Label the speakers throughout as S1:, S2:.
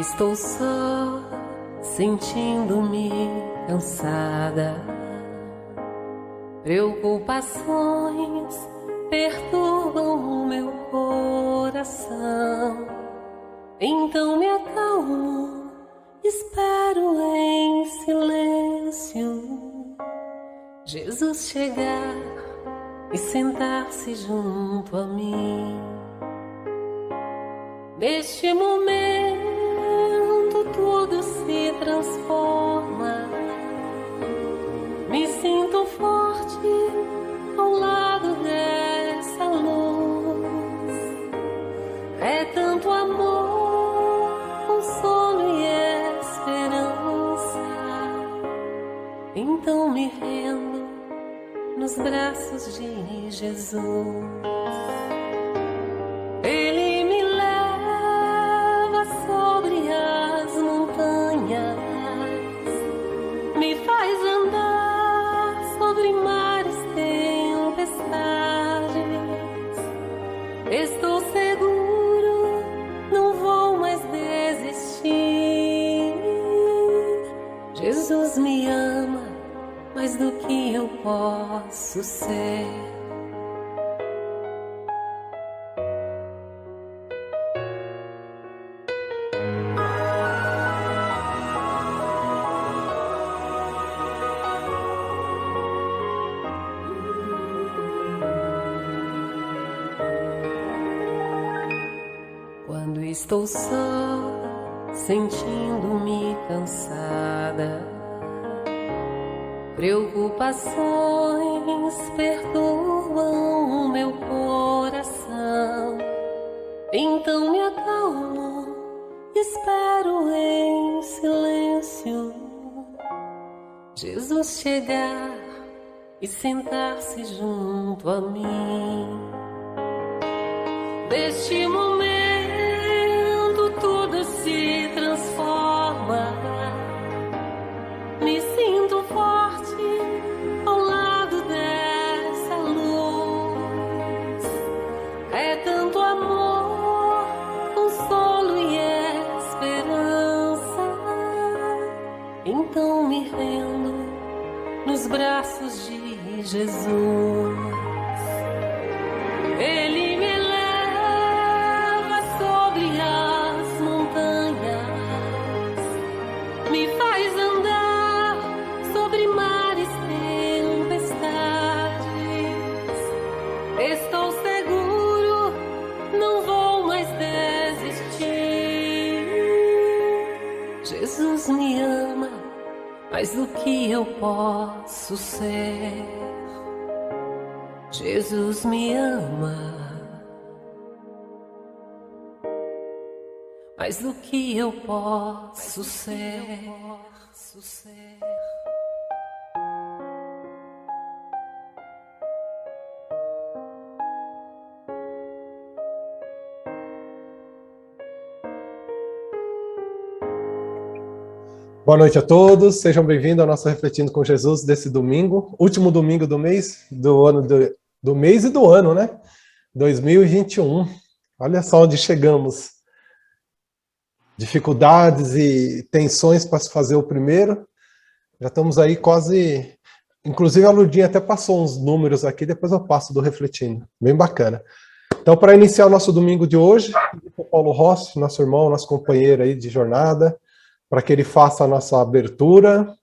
S1: estou só, sentindo-me cansada, preocupações perturbam o meu coração. Então me acalmo, espero em silêncio Jesus chegar e sentar-se junto a mim. Neste momento tudo se transforma. Me sinto forte ao lado dessa luz. É tanto amor, consolo e esperança. Então me rendo nos braços de Jesus. Ele me leva sobre as montanhas, me faz andar sobre mares, tempestades. Estou seguro, não vou mais desistir. Jesus me ama mais do que eu posso ser. Quando estou só, sentindo-me cansada, preocupações perturbam o meu coração. Então me acalmo, espero em silêncio Jesus chegar e sentar-se junto a mim. Neste momento tudo se transforma. Me sinto forte ao lado dessa luz. É tanto amor, consolo e esperança. Então me rendo nos braços de Jesus. Ele me leva sobre as montanhas, me faz andar sobre mares, tempestades. Estou seguro, não vou mais desistir. Jesus me ama mais do que eu posso ser. Jesus me ama mais do que eu posso ser.
S2: Boa noite a todos, sejam bem-vindos ao nosso Refletindo com Jesus desse domingo, último domingo do mês, do mês e do ano, né? 2021. Olha só onde chegamos. Dificuldades e tensões para se fazer o primeiro. Já estamos aí quase... Inclusive a Lurdinha até passou uns números aqui, depois eu passo do Refletindo. Bem bacana. Então, para iniciar o nosso domingo de hoje, o Paulo Rossi, nosso irmão, nosso companheiro aí de jornada, para que ele faça a nossa abertura.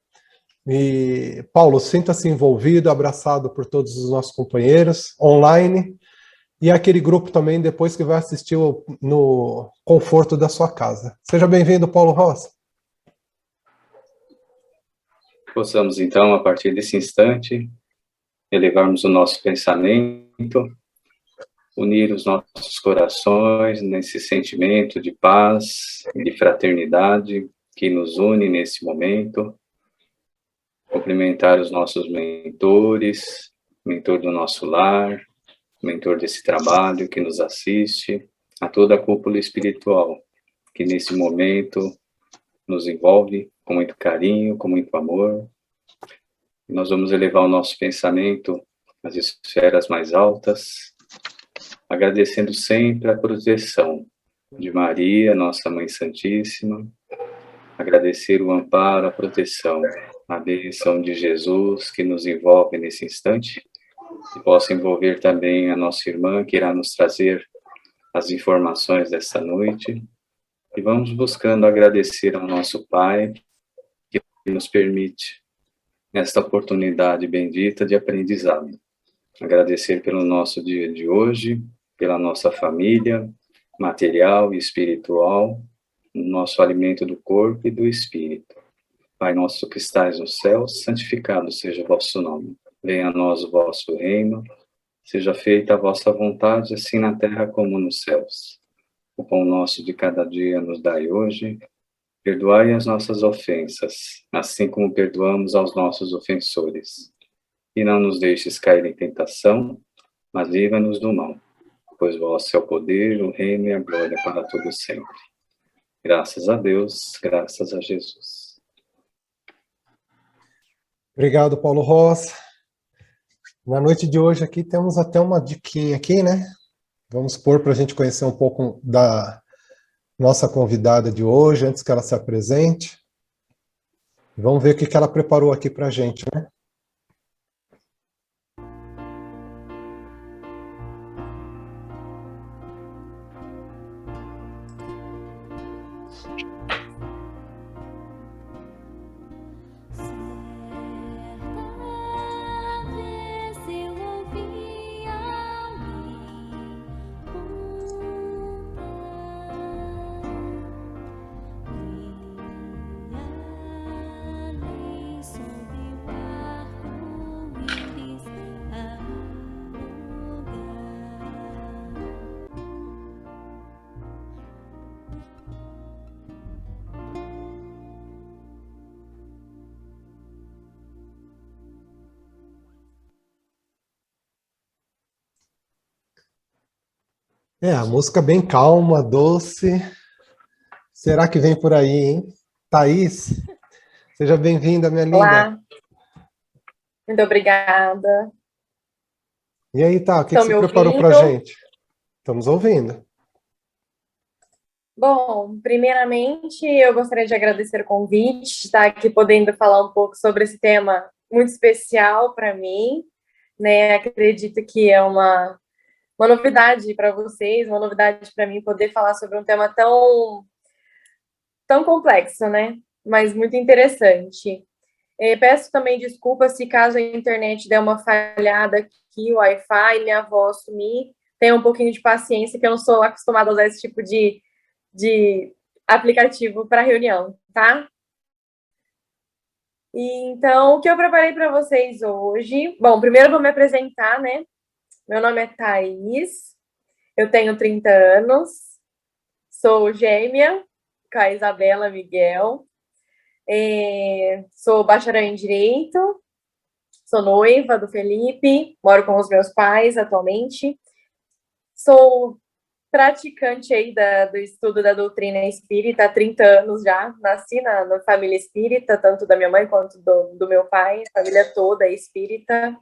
S2: E, Paulo, sinta-se envolvido, abraçado por todos os nossos companheiros, online, e aquele grupo também, depois que vai assistir no conforto da sua casa. Seja bem-vindo, Paulo Rossi.
S3: Possamos, então, a partir desse instante, elevarmos o nosso pensamento, unir os nossos corações nesse sentimento de paz e de fraternidade que nos une nesse momento, cumprimentar os nossos mentores, mentor do nosso lar, mentor desse trabalho que nos assiste, a toda a cúpula espiritual que nesse momento nos envolve com muito carinho, com muito amor. E nós vamos elevar o nosso pensamento às esferas mais altas, agradecendo sempre a proteção de Maria, nossa Mãe Santíssima, agradecer o amparo, a proteção, a bênção de Jesus que nos envolve nesse instante, e possa envolver também a nossa irmã que irá nos trazer as informações dessa noite. E vamos buscando agradecer ao nosso Pai que nos permite esta oportunidade bendita de aprendizado. Agradecer pelo nosso dia de hoje, pela nossa família, material e espiritual, nosso alimento do corpo e do espírito. Pai nosso que estais no céu, santificado seja o vosso nome. Venha a nós o vosso reino, seja feita a vossa vontade, assim na terra como nos céus. O pão nosso de cada dia nos dai hoje. Perdoai as nossas ofensas, assim como perdoamos aos nossos ofensores. E não nos deixes cair em tentação, mas livra-nos do mal. Pois vosso é o poder, o reino e a glória para todo sempre. Graças a Deus, graças a Jesus.
S2: Obrigado, Paulo Rosa. Na noite de hoje aqui temos até uma diquinha aqui, né? Vamos pôr para a gente conhecer um pouco da nossa convidada de hoje, antes que ela se apresente. Vamos ver o que ela preparou aqui para a gente, né? A música bem calma, doce. Será que vem por aí, hein? Thaís, seja bem-vinda, minha linda.
S4: Olá, muito obrigada.
S2: E aí, tá, o que
S4: Estão
S2: você
S4: me
S2: preparou
S4: ouvindo?
S2: pra gente? Estamos ouvindo.
S4: Bom, primeiramente, eu gostaria de agradecer o convite, de estar aqui podendo falar um pouco sobre esse tema muito especial para mim, né? Acredito que é uma novidade para vocês, uma novidade para mim poder falar sobre um tema tão complexo, né? Mas muito interessante. Peço também desculpas se caso a internet der uma falhada aqui, o Wi-Fi, minha voz sumir. Tenha um pouquinho de paciência, que eu não sou acostumada a usar esse tipo de aplicativo para reunião, tá? Então, o que eu preparei para vocês hoje? Bom, primeiro eu vou me apresentar, né? Meu nome é Thaís, eu tenho 30 anos, sou gêmea com a Isabela Miguel, sou bacharel em Direito, sou noiva do Felipe, moro com os meus pais atualmente, sou praticante aí do estudo da doutrina espírita há 30 anos já, nasci na família espírita, tanto da minha mãe quanto do meu pai, a família toda é espírita.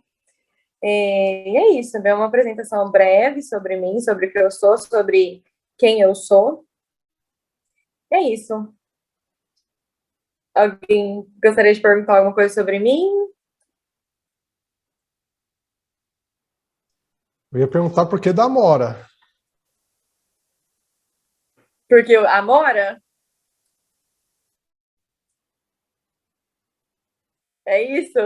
S4: E é isso, é uma apresentação breve sobre mim, sobre o que eu sou, sobre quem eu sou. É isso. Alguém gostaria de perguntar alguma coisa sobre mim?
S2: Eu ia perguntar por que da Amora.
S4: Porque a Amora? É isso?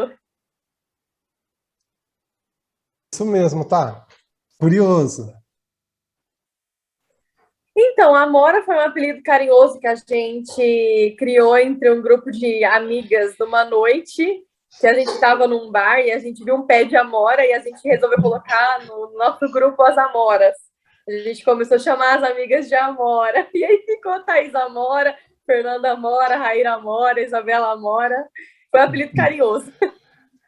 S2: Isso mesmo, tá? Curioso.
S4: Então, a Amora foi um apelido carinhoso que a gente criou entre um grupo de amigas numa noite, que a gente estava num bar e a gente viu um pé de amora e a gente resolveu colocar no nosso grupo as Amoras. A gente começou a chamar as amigas de Amora. E aí ficou Thaís Amora, Fernanda Amora, Raíra Amora, Isabela Amora. Foi um apelido carinhoso.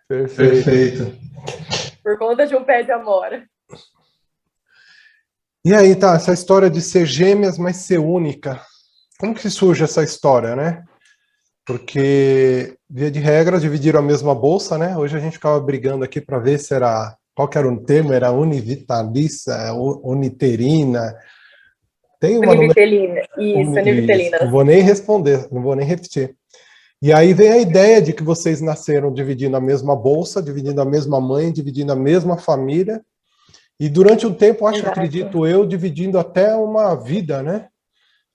S2: Perfeito.
S4: Por conta de um pé de amora.
S2: E aí, tá, essa história de ser gêmeas, mas ser única. Como que surge essa história, né? Porque, via de regra, dividiram a mesma bolsa, né? Hoje a gente ficava brigando aqui para ver se era... Qual que era o termo? Era univitalícia, uniterina. Tem uma
S4: Univitelina. Isso, univitelinas.
S2: Não vou nem responder, não vou nem repetir. E aí vem a ideia de que vocês nasceram dividindo a mesma bolsa, dividindo a mesma mãe, dividindo a mesma família, e durante um tempo, acredito eu, dividindo até uma vida, né?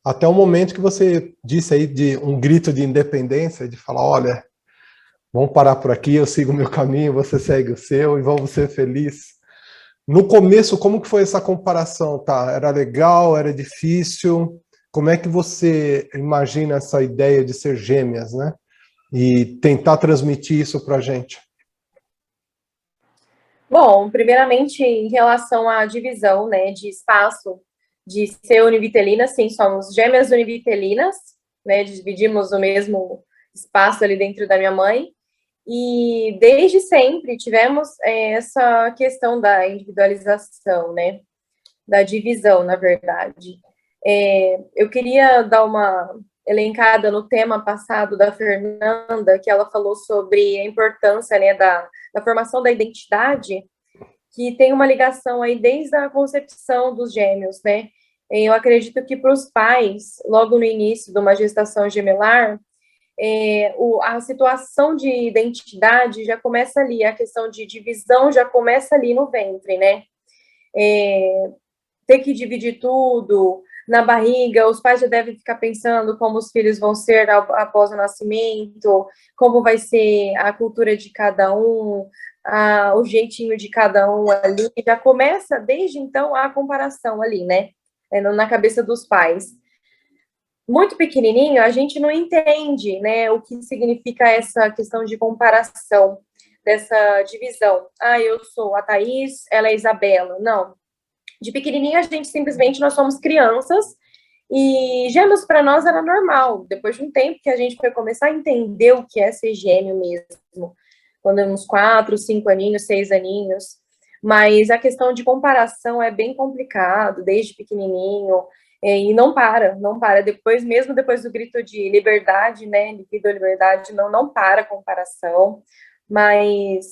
S2: Até o momento que você disse aí de um grito de independência, de falar, olha, vamos parar por aqui, eu sigo o meu caminho, você segue o seu e vamos ser felizes. No começo, como que foi essa comparação, tá? Era legal, era difícil? Como é que você imagina essa ideia de ser gêmeas, né? E tentar transmitir isso para a gente?
S4: Bom, primeiramente, em relação à divisão, né, de espaço de ser univitelina, sim, somos gêmeas univitelinas, né, dividimos o mesmo espaço ali dentro da minha mãe, e desde sempre tivemos essa questão da individualização, né, da divisão, na verdade. Eu queria dar uma elencada no tema passado da Fernanda, que ela falou sobre a importância, né, da formação da identidade, que tem uma ligação aí desde a concepção dos gêmeos, né? Eu acredito que para os pais, logo no início de uma gestação gemelar, a situação de identidade já começa ali, a questão de divisão já começa ali no ventre, né? Ter que dividir tudo na barriga, os pais já devem ficar pensando como os filhos vão ser após o nascimento, como vai ser a cultura de cada um, o jeitinho de cada um ali, já começa desde então a comparação ali, né, na cabeça dos pais. Muito pequenininho, a gente não entende, né, o que significa essa questão de comparação, dessa divisão. Eu sou a Thaís, ela é a Isabela. Não. De pequenininho, a gente simplesmente, nós somos crianças, e gêmeos para nós era normal. Depois de um tempo que a gente foi começar a entender o que é ser gêmeo mesmo, quando uns 4, 5 aninhos, 6 aninhos. Mas a questão de comparação é bem complicado, desde pequenininho, e não para. Depois, mesmo depois do grito de liberdade, né, libido liberdade, não para a comparação, mas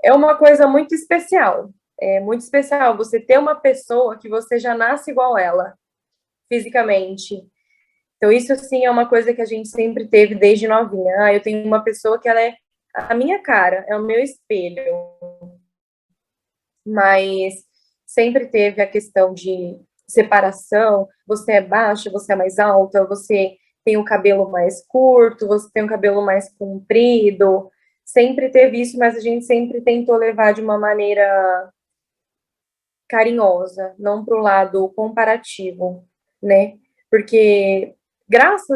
S4: é uma coisa muito especial. É muito especial você ter uma pessoa que você já nasce igual ela, fisicamente. Então, isso, sim, é uma coisa que a gente sempre teve desde novinha. Eu tenho uma pessoa que ela é a minha cara, é o meu espelho. Mas sempre teve a questão de separação, você é baixa, você é mais alta, você tem o cabelo mais curto, você tem o cabelo mais comprido. Sempre teve isso, mas a gente sempre tentou levar de uma maneira carinhosa, não para o lado comparativo, né? Porque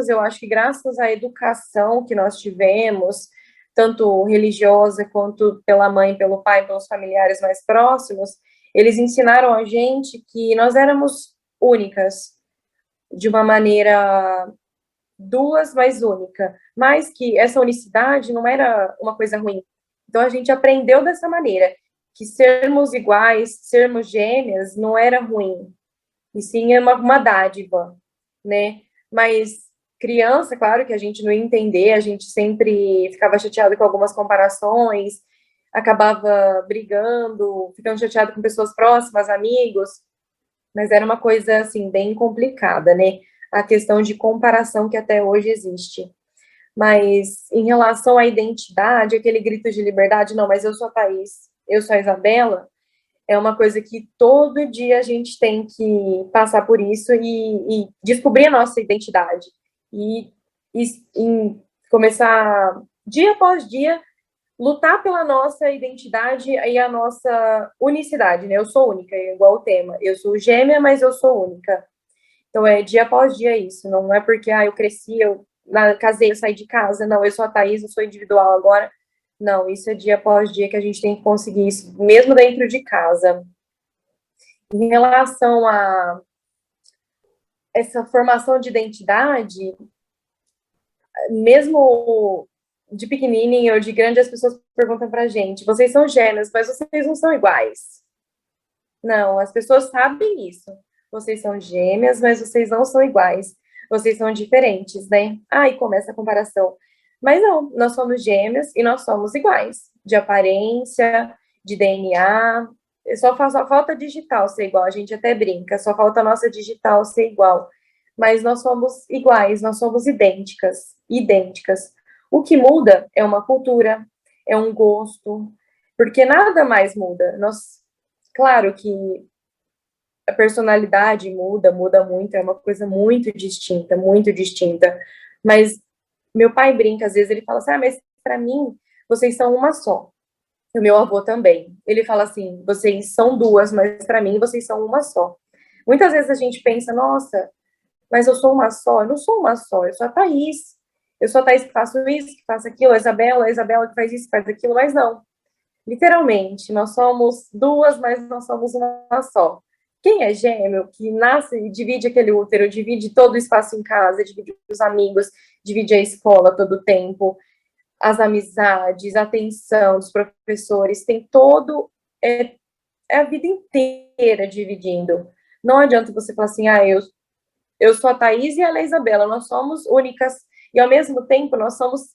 S4: eu acho que graças à educação que nós tivemos, tanto religiosa quanto pela mãe, pelo pai, pelos familiares mais próximos, eles ensinaram a gente que nós éramos únicas, de uma maneira duas, mas única, mas que essa unicidade não era uma coisa ruim. Então a gente aprendeu dessa maneira, que sermos iguais, sermos gêmeas, não era ruim, e sim é uma dádiva, né? Mas criança, claro que a gente não ia entender, a gente sempre ficava chateado com algumas comparações, acabava brigando, ficando chateado com pessoas próximas, amigos, mas era uma coisa, assim, bem complicada, né? A questão de comparação que até hoje existe. Mas em relação à identidade, aquele grito de liberdade, não, mas eu sou a Thaís, eu sou a Isabela, é uma coisa que todo dia a gente tem que passar por isso e descobrir a nossa identidade. E começar, dia após dia, lutar pela nossa identidade e a nossa unicidade, né? Eu sou única, igual o tema. Eu sou gêmea, mas eu sou única. Então, é dia após dia isso. Não é porque, eu cresci, eu casei, eu saí de casa. Não, eu sou a Thaís, eu sou individual agora. Não, isso é dia após dia que a gente tem que conseguir isso, mesmo dentro de casa. Em relação a essa formação de identidade, mesmo de pequenininho ou de grande, as pessoas perguntam pra gente, vocês são gêmeos, mas vocês não são iguais. Não, as pessoas sabem isso. Vocês são gêmeas, mas vocês não são iguais. Vocês são diferentes, né? E começa a comparação. Mas não, nós somos gêmeas e nós somos iguais. De aparência, de DNA, Só falta digital ser igual, a gente até brinca, só falta a nossa digital ser igual. Mas nós somos iguais, nós somos idênticas, idênticas. O que muda é uma cultura, é um gosto, porque nada mais muda. Claro que a personalidade muda muito, é uma coisa muito distinta. Mas meu pai brinca, às vezes ele fala assim, mas para mim, vocês são uma só. O meu avô também. Ele fala assim, vocês são duas, mas para mim, vocês são uma só. Muitas vezes a gente pensa, nossa, mas eu sou uma só. Eu não sou uma só, eu sou a Thaís. Eu sou a Thaís que faço isso, que faço aquilo, a Isabela que faz isso, que faz aquilo, mas não. Literalmente, nós somos duas, mas nós somos uma só. Quem é gêmeo, que nasce e divide aquele útero, divide todo o espaço em casa, divide os amigos, divide a escola todo o tempo, as amizades, a atenção dos professores, tem todo, é a vida inteira dividindo. Não adianta você falar assim, eu sou a Thaís e ela é a Isabela, nós somos únicas, e ao mesmo tempo nós somos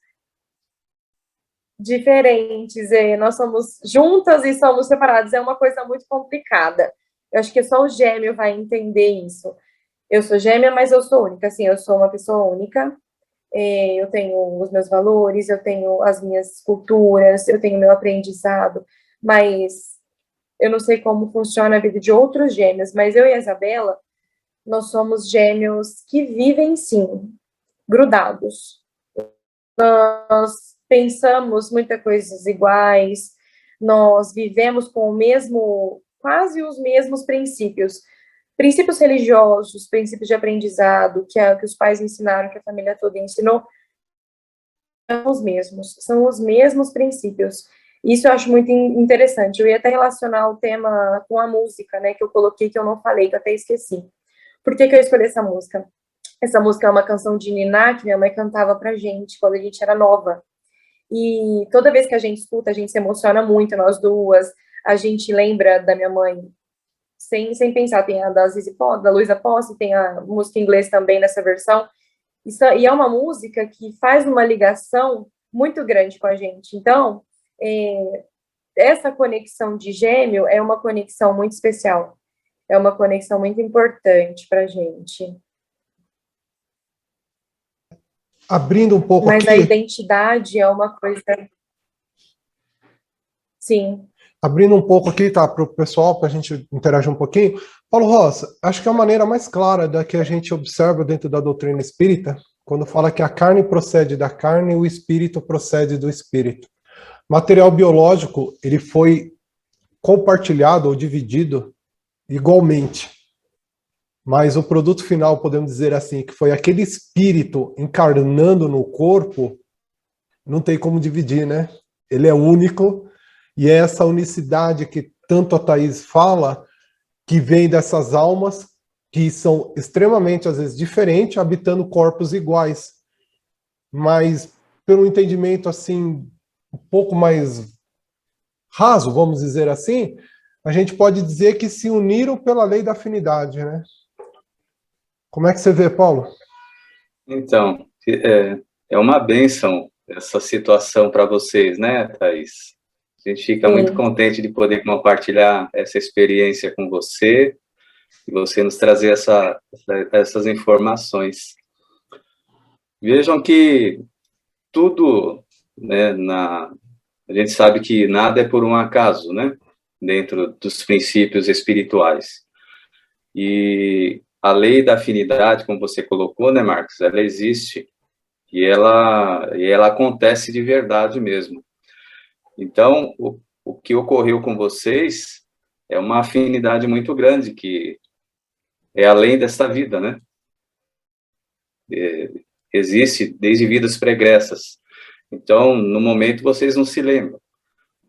S4: diferentes, nós somos juntas e somos separadas, é uma coisa muito complicada. Eu acho que só o gêmeo vai entender isso. Eu sou gêmea, mas eu sou única, assim, eu sou uma pessoa única, eu tenho os meus valores, eu tenho as minhas culturas, eu tenho meu aprendizado, mas eu não sei como funciona a vida de outros gêmeos, mas eu e a Isabela, nós somos gêmeos que vivem, sim, grudados. Nós pensamos muitas coisas iguais, nós vivemos com quase os mesmos princípios religiosos, princípios de aprendizado, que os pais ensinaram, que a família toda ensinou, são os mesmos princípios. Isso eu acho muito interessante. Eu ia até relacionar o tema com a música, né, que eu coloquei, que eu não falei, que eu até esqueci. Por que eu escolhi essa música? Essa música é uma canção de Niná, que minha mãe cantava pra gente, quando a gente era nova. E toda vez que a gente escuta, a gente se emociona muito, nós duas. A gente lembra da minha mãe, sem pensar. Tem a da Luísa Posse, tem a música em inglês também nessa versão. E é uma música que faz uma ligação muito grande com a gente. Então, essa conexão de gêmeo é uma conexão muito especial. É uma conexão muito importante pra gente.
S2: Abrindo um pouco
S4: Mas
S2: aqui...
S4: a identidade é uma coisa... Sim.
S2: Abrindo um pouco aqui, tá, para o pessoal, para a gente interagir um pouquinho. Paulo Rosa, acho que é a maneira mais clara da que a gente observa dentro da doutrina espírita, quando fala que a carne procede da carne e o espírito procede do espírito. Material biológico, ele foi compartilhado ou dividido igualmente. Mas o produto final, podemos dizer assim, que foi aquele espírito encarnando no corpo, não tem como dividir, né? Ele é único, e é essa unicidade que tanto a Thaís fala, que vem dessas almas que são extremamente, às vezes, diferentes, habitando corpos iguais. Mas, pelo entendimento, assim, um pouco mais raso, vamos dizer assim, a gente pode dizer que se uniram pela lei da afinidade, né? Como é que você vê, Paulo?
S3: Então, é uma bênção essa situação para vocês, né, Thaís? A gente fica muito contente de poder compartilhar essa experiência com você e você nos trazer essas informações. Vejam que tudo, né, a gente sabe que nada é por um acaso, né, dentro dos princípios espirituais. E a lei da afinidade, como você colocou, né, Marcos, ela existe e ela acontece de verdade mesmo. Então, o que ocorreu com vocês é uma afinidade muito grande, que é além desta vida, né? Existe desde vidas pregressas. Então, no momento, vocês não se lembram,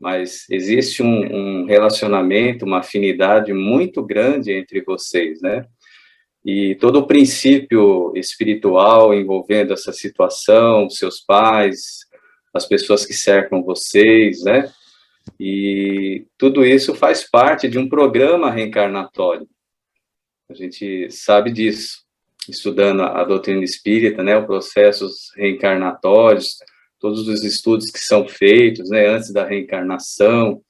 S3: mas existe um relacionamento, uma afinidade muito grande entre vocês, né? E todo o princípio espiritual envolvendo essa situação, seus pais, as pessoas que cercam vocês, né? E tudo isso faz parte de um programa reencarnatório. A gente sabe disso, estudando a doutrina espírita, né? Os processos reencarnatórios, todos os estudos que são feitos, né? Antes da reencarnação.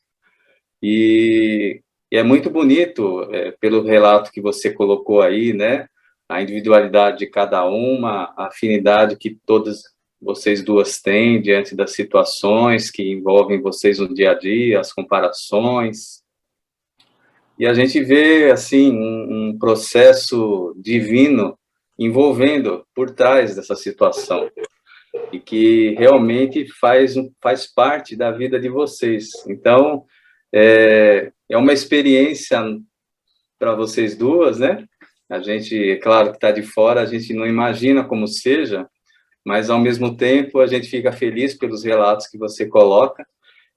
S3: E E é muito bonito, pelo relato que você colocou aí, né? A individualidade de cada uma, a afinidade que todas vocês duas têm diante das situações que envolvem vocês no dia a dia, as comparações. E a gente vê, assim, um processo divino envolvendo por trás dessa situação, e que realmente faz parte da vida de vocês. Então, é uma experiência para vocês duas, né? A gente, é claro que está de fora, a gente não imagina como seja, mas, ao mesmo tempo, a gente fica feliz pelos relatos que você coloca,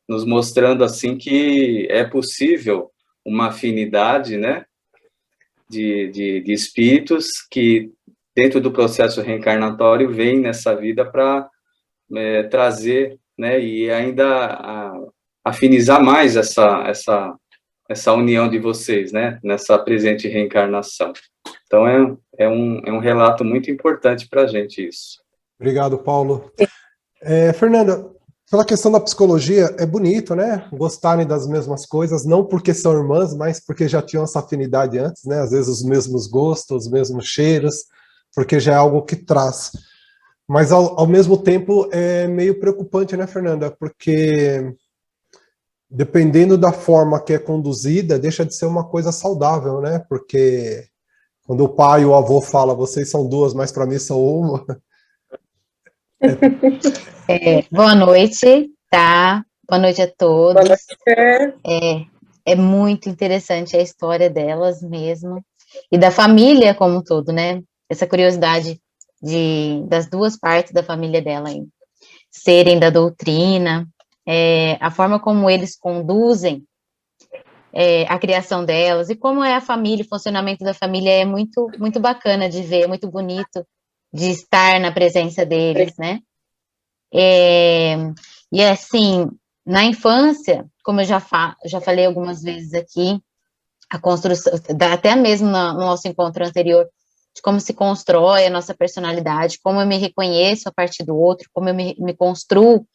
S3: nos mostrando, assim, que é possível uma afinidade, né, de espíritos que, dentro do processo reencarnatório, vêm nessa vida para trazer, né, e ainda afinizar mais essa união de vocês, né, nessa presente reencarnação. Então, é um relato muito importante para a gente isso.
S2: Obrigado, Paulo. Fernanda, pela questão da psicologia, é bonito, né? Gostarem das mesmas coisas, não porque são irmãs, mas porque já tinham essa afinidade antes, né? Às vezes os mesmos gostos, os mesmos cheiros, porque já é algo que traz. Mas, ao mesmo tempo, é meio preocupante, né, Fernanda? Porque, dependendo da forma que é conduzida, deixa de ser uma coisa saudável, né? Porque quando o pai e o avô falam, vocês são duas, mas para mim são uma.
S5: Boa noite, tá? Boa noite a todos.
S4: Boa noite.
S5: É muito interessante a história delas mesmo, e da família como um todo, né? Essa curiosidade das duas partes da família dela aí, serem da doutrina, a forma como eles conduzem a criação delas, e como é a família, o funcionamento da família é muito, muito bacana de ver, muito bonito de estar na presença deles, né? E assim, na infância, como eu já falei algumas vezes aqui, a construção, até mesmo no nosso encontro anterior, de como se constrói a nossa personalidade, como eu me reconheço a partir do outro, como eu me construo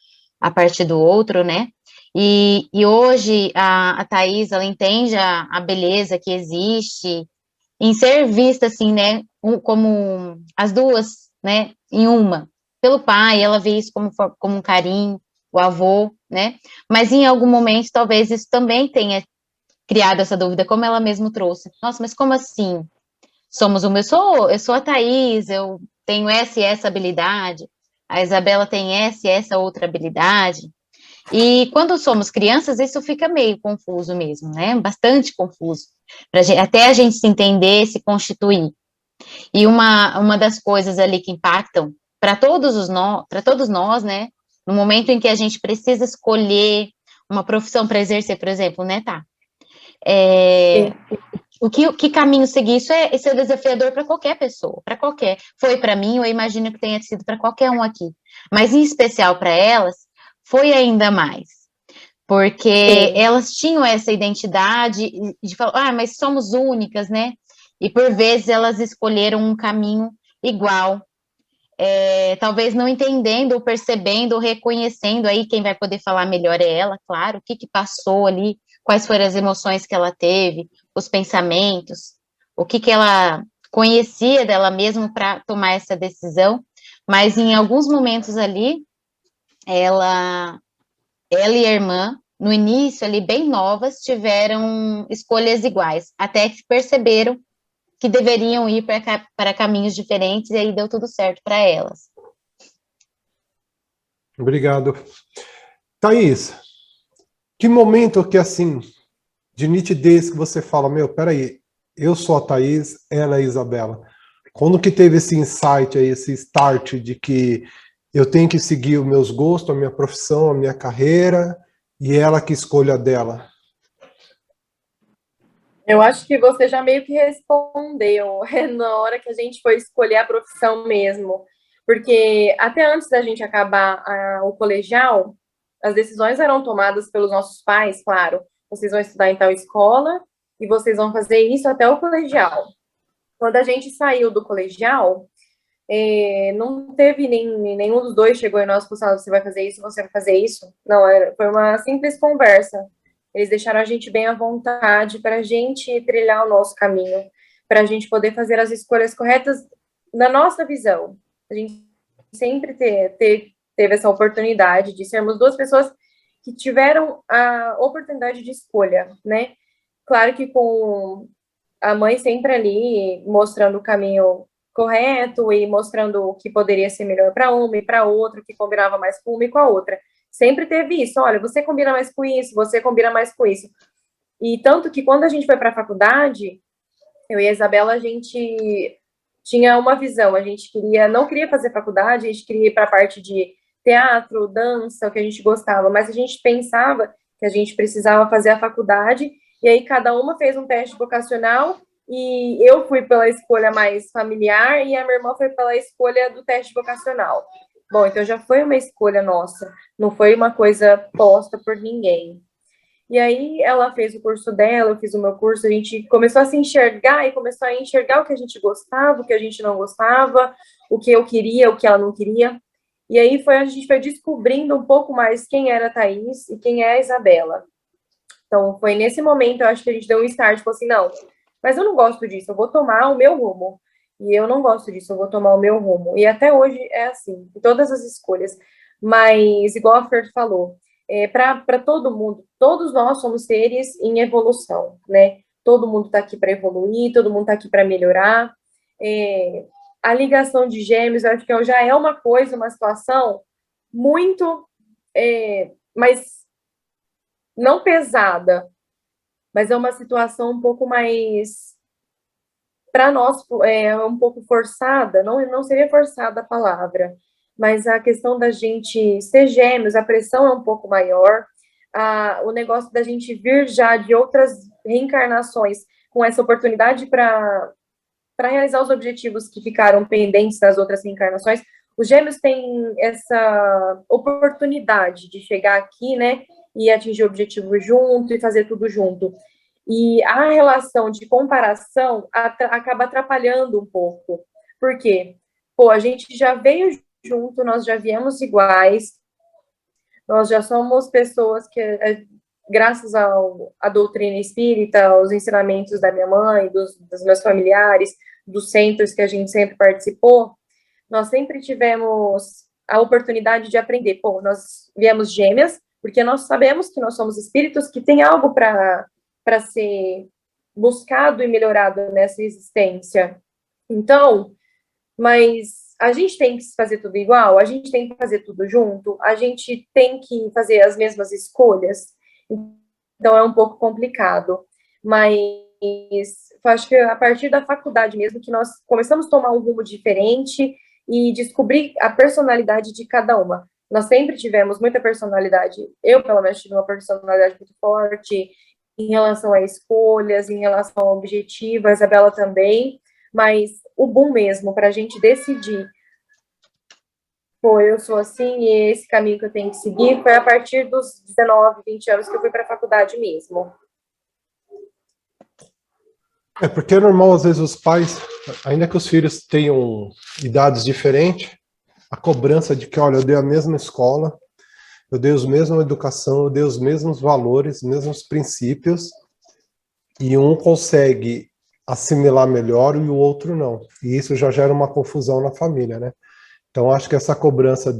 S5: a partir do outro, né? E hoje a Thaís, ela entende a beleza que existe em ser vista assim, né, como as duas, né, em uma, pelo pai, ela vê isso como um carinho, o avô, né, mas em algum momento, talvez isso também tenha criado essa dúvida, como ela mesma trouxe. Nossa, mas como assim? Somos uma, eu sou a Thaís, eu tenho essa e essa habilidade, a Isabela tem essa e essa outra habilidade, e quando somos crianças, isso fica meio confuso mesmo, né, bastante confuso, até a gente se entender, se constituir. E uma das coisas ali que impactam para todos nós, né, no momento em que a gente precisa escolher uma profissão para exercer, por exemplo, né, tá? Que caminho seguir? Isso é desafiador para qualquer pessoa, para qualquer. Foi para mim, eu imagino que tenha sido para qualquer um aqui, mas em especial para elas, foi ainda mais, porque elas tinham essa identidade de falar, mas somos únicas, né? E por vezes elas escolheram um caminho igual, talvez não entendendo, ou percebendo, ou reconhecendo, aí quem vai poder falar melhor é ela, claro, o que passou ali, quais foram as emoções que ela teve, os pensamentos, o que ela conhecia dela mesma para tomar essa decisão, mas em alguns momentos ali, ela e a irmã, no início ali, bem novas, tiveram escolhas iguais, até que perceberam que deveriam ir para caminhos diferentes, e aí deu tudo certo para elas.
S2: Obrigado. Thaís, que momento que, assim, de nitidez que você fala, peraí, eu sou a Thaís, ela é a Isabela. Quando que teve esse insight aí, esse start de que eu tenho que seguir os meus gostos, a minha profissão, a minha carreira, e ela que escolha a dela?
S4: Eu acho que você já meio que respondeu na hora que a gente foi escolher a profissão mesmo. Porque até antes da gente acabar o colegial, as decisões eram tomadas pelos nossos pais, claro. Vocês vão estudar em tal escola e vocês vão fazer isso até o colegial. Quando a gente saiu do colegial, não teve nenhum dos dois chegou em nós e falou, você vai fazer isso, você vai fazer isso. Não, foi uma simples conversa. Eles deixaram a gente bem à vontade para a gente trilhar o nosso caminho, para a gente poder fazer as escolhas corretas na nossa visão. A gente sempre teve essa oportunidade de sermos duas pessoas que tiveram a oportunidade de escolha, né? Claro que com a mãe sempre ali mostrando o caminho correto e mostrando o que poderia ser melhor para uma e para outra, o que combinava mais com uma e com a outra. Sempre teve isso, olha, você combina mais com isso, você combina mais com isso. E tanto que quando a gente foi para a faculdade, eu e a Isabela, a gente tinha uma visão, a gente não queria fazer faculdade, a gente queria ir para a parte de teatro, dança, o que a gente gostava, mas a gente pensava que a gente precisava fazer a faculdade, e aí cada uma fez um teste vocacional, e eu fui pela escolha mais familiar, e a minha irmã foi pela escolha do teste vocacional. Bom, então já foi uma escolha nossa, não foi uma coisa posta por ninguém. E aí ela fez o curso dela, eu fiz o meu curso, a gente começou a se enxergar e começou a enxergar o que a gente gostava, o que a gente não gostava, o que eu queria, o que ela não queria. E aí a gente foi descobrindo um pouco mais quem era a Thaís e quem é a Isabela. Então, foi nesse momento, eu acho que a gente deu um start, falou assim, não, mas eu não gosto disso, eu vou tomar o meu rumo. E eu não gosto disso, eu vou tomar o meu rumo. E até hoje é assim, em todas as escolhas. Mas, igual a Fer falou, para todo mundo, todos nós somos seres em evolução, né? Todo mundo está aqui para evoluir, todo mundo está aqui para melhorar. A ligação de gêmeos, eu acho que já é uma coisa, uma situação muito, mas não pesada, mas é uma situação um pouco mais, para nós, um pouco forçada, não seria forçada a palavra, mas a questão da gente ser gêmeos, a pressão é um pouco maior, o negócio da gente vir já de outras reencarnações com essa oportunidade para realizar os objetivos que ficaram pendentes das outras reencarnações, os gêmeos têm essa oportunidade de chegar aqui, né, e atingir o objetivo junto e fazer tudo junto. E a relação de comparação acaba atrapalhando um pouco. Por quê? Pô, a gente já veio junto, nós já viemos iguais, nós já somos pessoas que, graças à doutrina espírita, aos ensinamentos da minha mãe, dos meus familiares, dos centros que a gente sempre participou, nós sempre tivemos a oportunidade de aprender. Pô, nós viemos gêmeas, porque nós sabemos que nós somos espíritos que têm algo para ser buscado e melhorado nessa existência. Então, mas a gente tem que fazer tudo igual, a gente tem que fazer tudo junto, a gente tem que fazer as mesmas escolhas. Então, é um pouco complicado. Mas acho que a partir da faculdade mesmo que nós começamos a tomar um rumo diferente e descobrir a personalidade de cada uma. Nós sempre tivemos muita personalidade. Eu, pelo menos, tive uma personalidade muito forte em relação a escolhas, em relação ao objetivo, a Isabela também. Mas o boom mesmo, para a gente decidir, pô, eu sou assim e esse caminho que eu tenho que seguir, foi a partir dos 19, 20 anos que eu fui para a faculdade mesmo.
S2: Porque é normal, às vezes, os pais, ainda que os filhos tenham idades diferentes, a cobrança de que, olha, eu dei a mesma escola, eu dei a mesma educação, eu dei os mesmos valores, os mesmos princípios, e um consegue assimilar melhor e o outro não. E isso já gera uma confusão na família, né? Então, acho que essa cobrança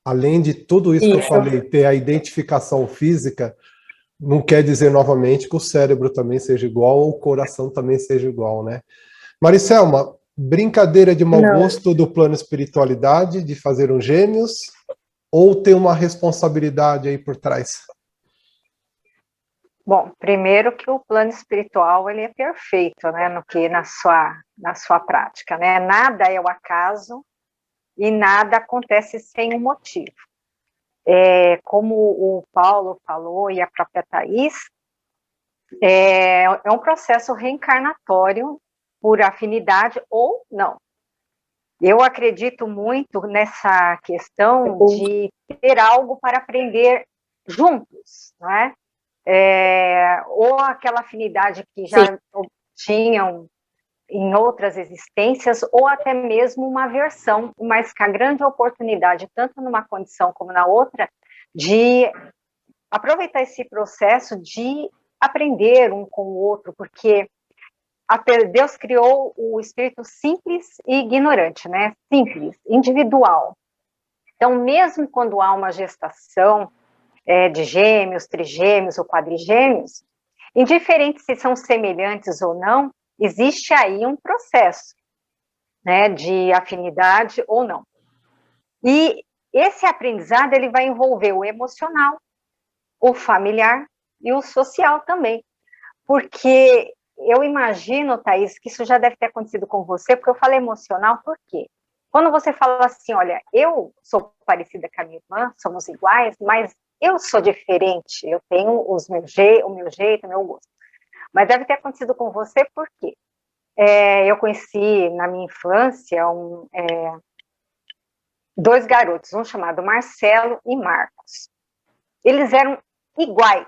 S2: além de tudo isso que eu falei, ter a identificação física, não quer dizer novamente que o cérebro também seja igual ou o coração também seja igual, né? Maricelma, brincadeira de mau gosto do plano espiritualidade, de fazer um gêmeos, ou tem uma responsabilidade aí por trás?
S6: Bom, primeiro que o plano espiritual ele é perfeito, né, na sua prática, né? Nada é o acaso e nada acontece sem um motivo. Como o Paulo falou e a própria Thaís, é um processo reencarnatório por afinidade ou não. Eu acredito muito nessa questão de ter algo para aprender juntos, não é? Ou aquela afinidade que já tinham em outras existências, ou até mesmo uma versão, mas que a grande oportunidade, tanto numa condição como na outra, de aproveitar esse processo de aprender um com o outro, porque Deus criou o espírito simples e ignorante, né? Simples, individual. Então, mesmo quando há uma gestação de gêmeos, trigêmeos ou quadrigêmeos, indiferente se são semelhantes ou não, existe aí um processo, né, de afinidade ou não. E esse aprendizado ele vai envolver o emocional, o familiar e o social também. Porque eu imagino, Thaís, que isso já deve ter acontecido com você, porque eu falo emocional, por quê? Quando você fala assim, olha, eu sou parecida com a minha irmã, somos iguais, mas eu sou diferente, eu tenho o meu jeito, o meu gosto. Mas deve ter acontecido com você, por quê? Eu conheci, na minha infância, dois garotos, um chamado Marcelo e Marcos. Eles eram iguais.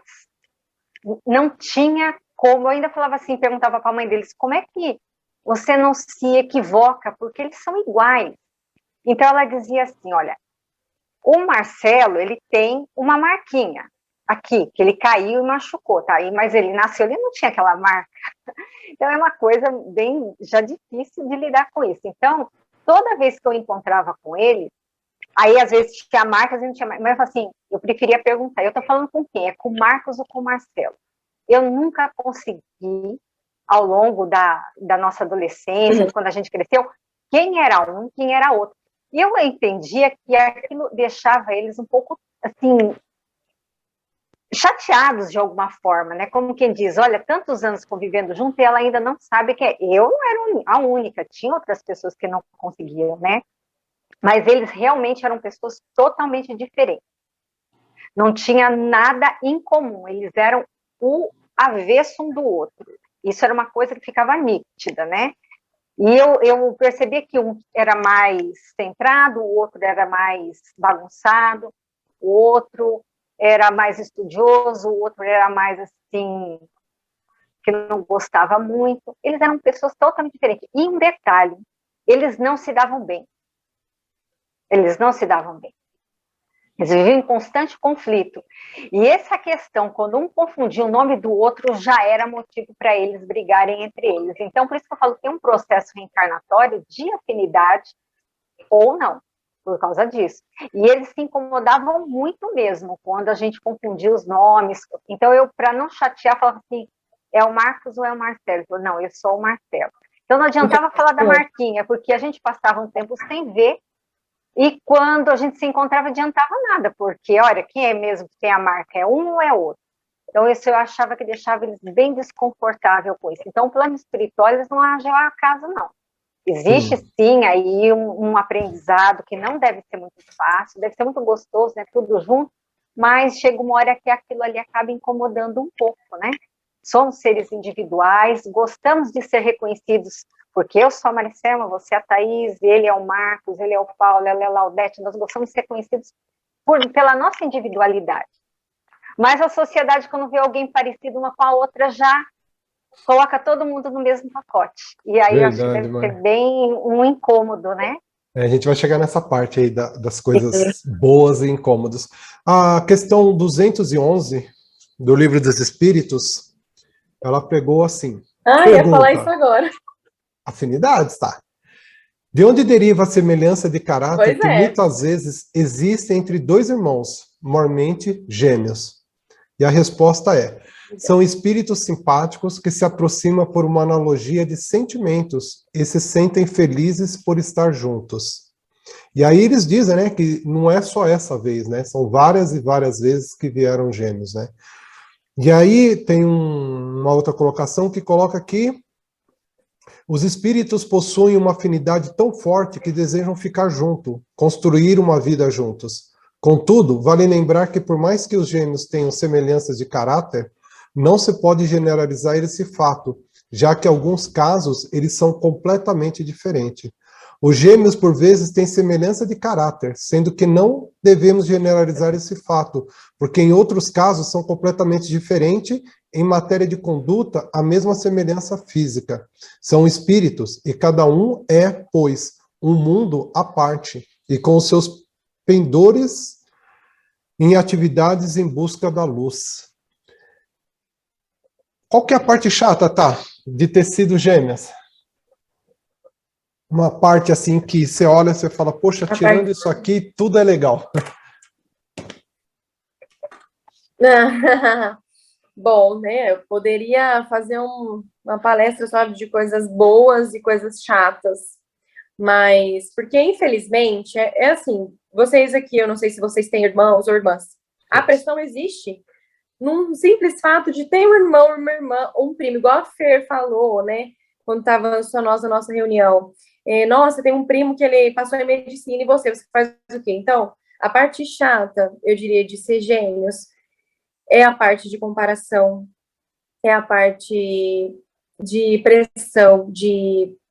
S6: Não tinha como, eu ainda falava assim, perguntava para a mãe deles, como é que você não se equivoca, porque eles são iguais. Então ela dizia assim, olha, o Marcelo, ele tem uma marquinha aqui, que ele caiu e machucou, tá? Mas ele nasceu, ele não tinha aquela marca. Então é uma coisa bem já difícil de lidar com isso. Então, toda vez que eu encontrava com ele, aí às vezes tinha marcas, a gente tinha marcas, mas eu falava assim, eu preferia perguntar, eu tô falando com quem? É com o Marcos ou com o Marcelo? Eu nunca consegui, ao longo da nossa adolescência, quando a gente cresceu, quem era um, quem era outro. E eu entendia que aquilo deixava eles um pouco, assim, chateados de alguma forma, né? Como quem diz, olha, tantos anos convivendo junto e ela ainda não sabe que eu não era a única, tinha outras pessoas que não conseguiam, né? Mas eles realmente eram pessoas totalmente diferentes. Não tinha nada em comum, eles eram o avesso um do outro. Isso era uma coisa que ficava nítida, né? E eu percebia que um era mais centrado, o outro era mais bagunçado, o outro era mais estudioso, o outro era mais, assim, que não gostava muito. Eles eram pessoas totalmente diferentes. E um detalhe, eles não se davam bem. Eles não se davam bem. Eles viviam em constante conflito. E essa questão, quando um confundia o nome do outro, já era motivo para eles brigarem entre eles. Então, por isso que eu falo que tem um processo reencarnatório de afinidade ou não, por causa disso. E eles se incomodavam muito mesmo quando a gente confundia os nomes. Então, eu, para não chatear, falava assim, é o Marcos ou é o Marcelo? Eu falei, não, eu sou o Marcelo. Então, não adiantava falar da Marquinha, porque a gente passava um tempo sem ver, e quando a gente se encontrava, adiantava nada, porque, olha, quem é mesmo que tem a marca, é um ou é outro? Então, isso eu achava que deixava eles bem desconfortável com isso. Então, o plano espiritual, eles não agem ao acaso, não. Existe, sim, aí um aprendizado que não deve ser muito fácil, deve ser muito gostoso, né, tudo junto, mas chega uma hora que aquilo ali acaba incomodando um pouco, né? Somos seres individuais, gostamos de ser reconhecidos, porque eu sou a Maricela, você é a Thaís, ele é o Marcos, ele é o Paulo, ela é a Laudete, nós gostamos de ser conhecidos pela nossa individualidade. Mas a sociedade, quando vê alguém parecido uma com a outra, já coloca todo mundo no mesmo pacote. E aí eu acho que deve ser bem um incômodo, né?
S2: A gente vai chegar nessa parte aí das coisas boas e incômodas. A questão 211 do Livro dos Espíritos, ela pegou assim.
S4: Ia falar isso agora.
S2: Afinidades, tá? De onde deriva a semelhança de caráter que muitas vezes existe entre dois irmãos, mormente gêmeos? E a resposta é: são espíritos simpáticos que se aproximam por uma analogia de sentimentos e se sentem felizes por estar juntos. E aí eles dizem, né, que não é só essa vez, né? São várias e várias vezes que vieram gêmeos, né? E aí tem uma outra colocação que coloca aqui: os espíritos possuem uma afinidade tão forte que desejam ficar junto, construir uma vida juntos. Contudo, vale lembrar que por mais que os gêmeos tenham semelhanças de caráter, não se pode generalizar esse fato, já que em alguns casos eles são completamente diferentes. Os gêmeos, por vezes, têm semelhança de caráter, sendo que não devemos generalizar esse fato, porque em outros casos são completamente diferentes. Em matéria de conduta, a mesma semelhança física. São espíritos, e cada um é, pois, um mundo à parte, e com os seus pendores em atividades em busca da luz. Qual que é a parte chata, tá? De ter sido gêmeas? Uma parte assim que você olha e você fala, poxa, tirando isso aqui, tudo é legal.
S4: Bom, né? Eu poderia fazer uma palestra só de coisas boas e coisas chatas, mas porque infelizmente é assim, vocês aqui, eu não sei se vocês têm irmãos ou irmãs, a pressão existe num simples fato de ter um irmão, uma irmã, ou um primo, igual a Fer falou, né? Quando estava só nós na nossa reunião. Nossa, tem um primo que ele passou em medicina e você faz o quê? Então, a parte chata, eu diria, de ser gêmeos, é a parte de comparação, é a parte de pressão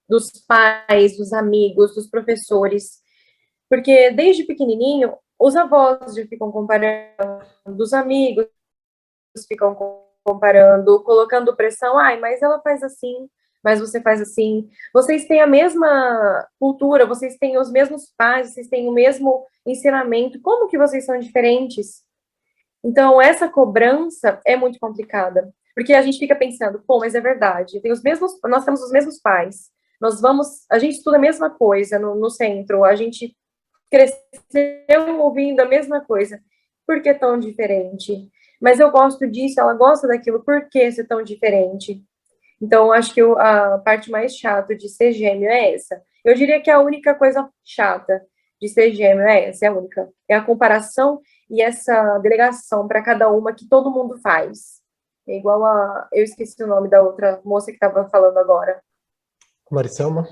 S4: dos pais, dos amigos, dos professores, porque desde pequenininho, os avós já ficam comparando, os amigos ficam comparando, colocando pressão, mas ela faz assim, mas você faz assim. Vocês têm a mesma cultura, vocês têm os mesmos pais, vocês têm o mesmo ensinamento, como que vocês são diferentes? Então, essa cobrança é muito complicada, porque a gente fica pensando, pô, mas é verdade, nós temos os mesmos pais, a gente estuda a mesma coisa no centro, a gente cresceu ouvindo a mesma coisa, por que tão diferente? Mas eu gosto disso, ela gosta daquilo, por que ser tão diferente? Então, acho que a parte mais chata de ser gêmeo é essa. Eu diria que a única coisa chata de ser gêmeo é essa, é a única. É a comparação e essa delegação para cada uma que todo mundo faz. É igual eu esqueci o nome da outra moça que estava falando agora.
S2: Maricelma?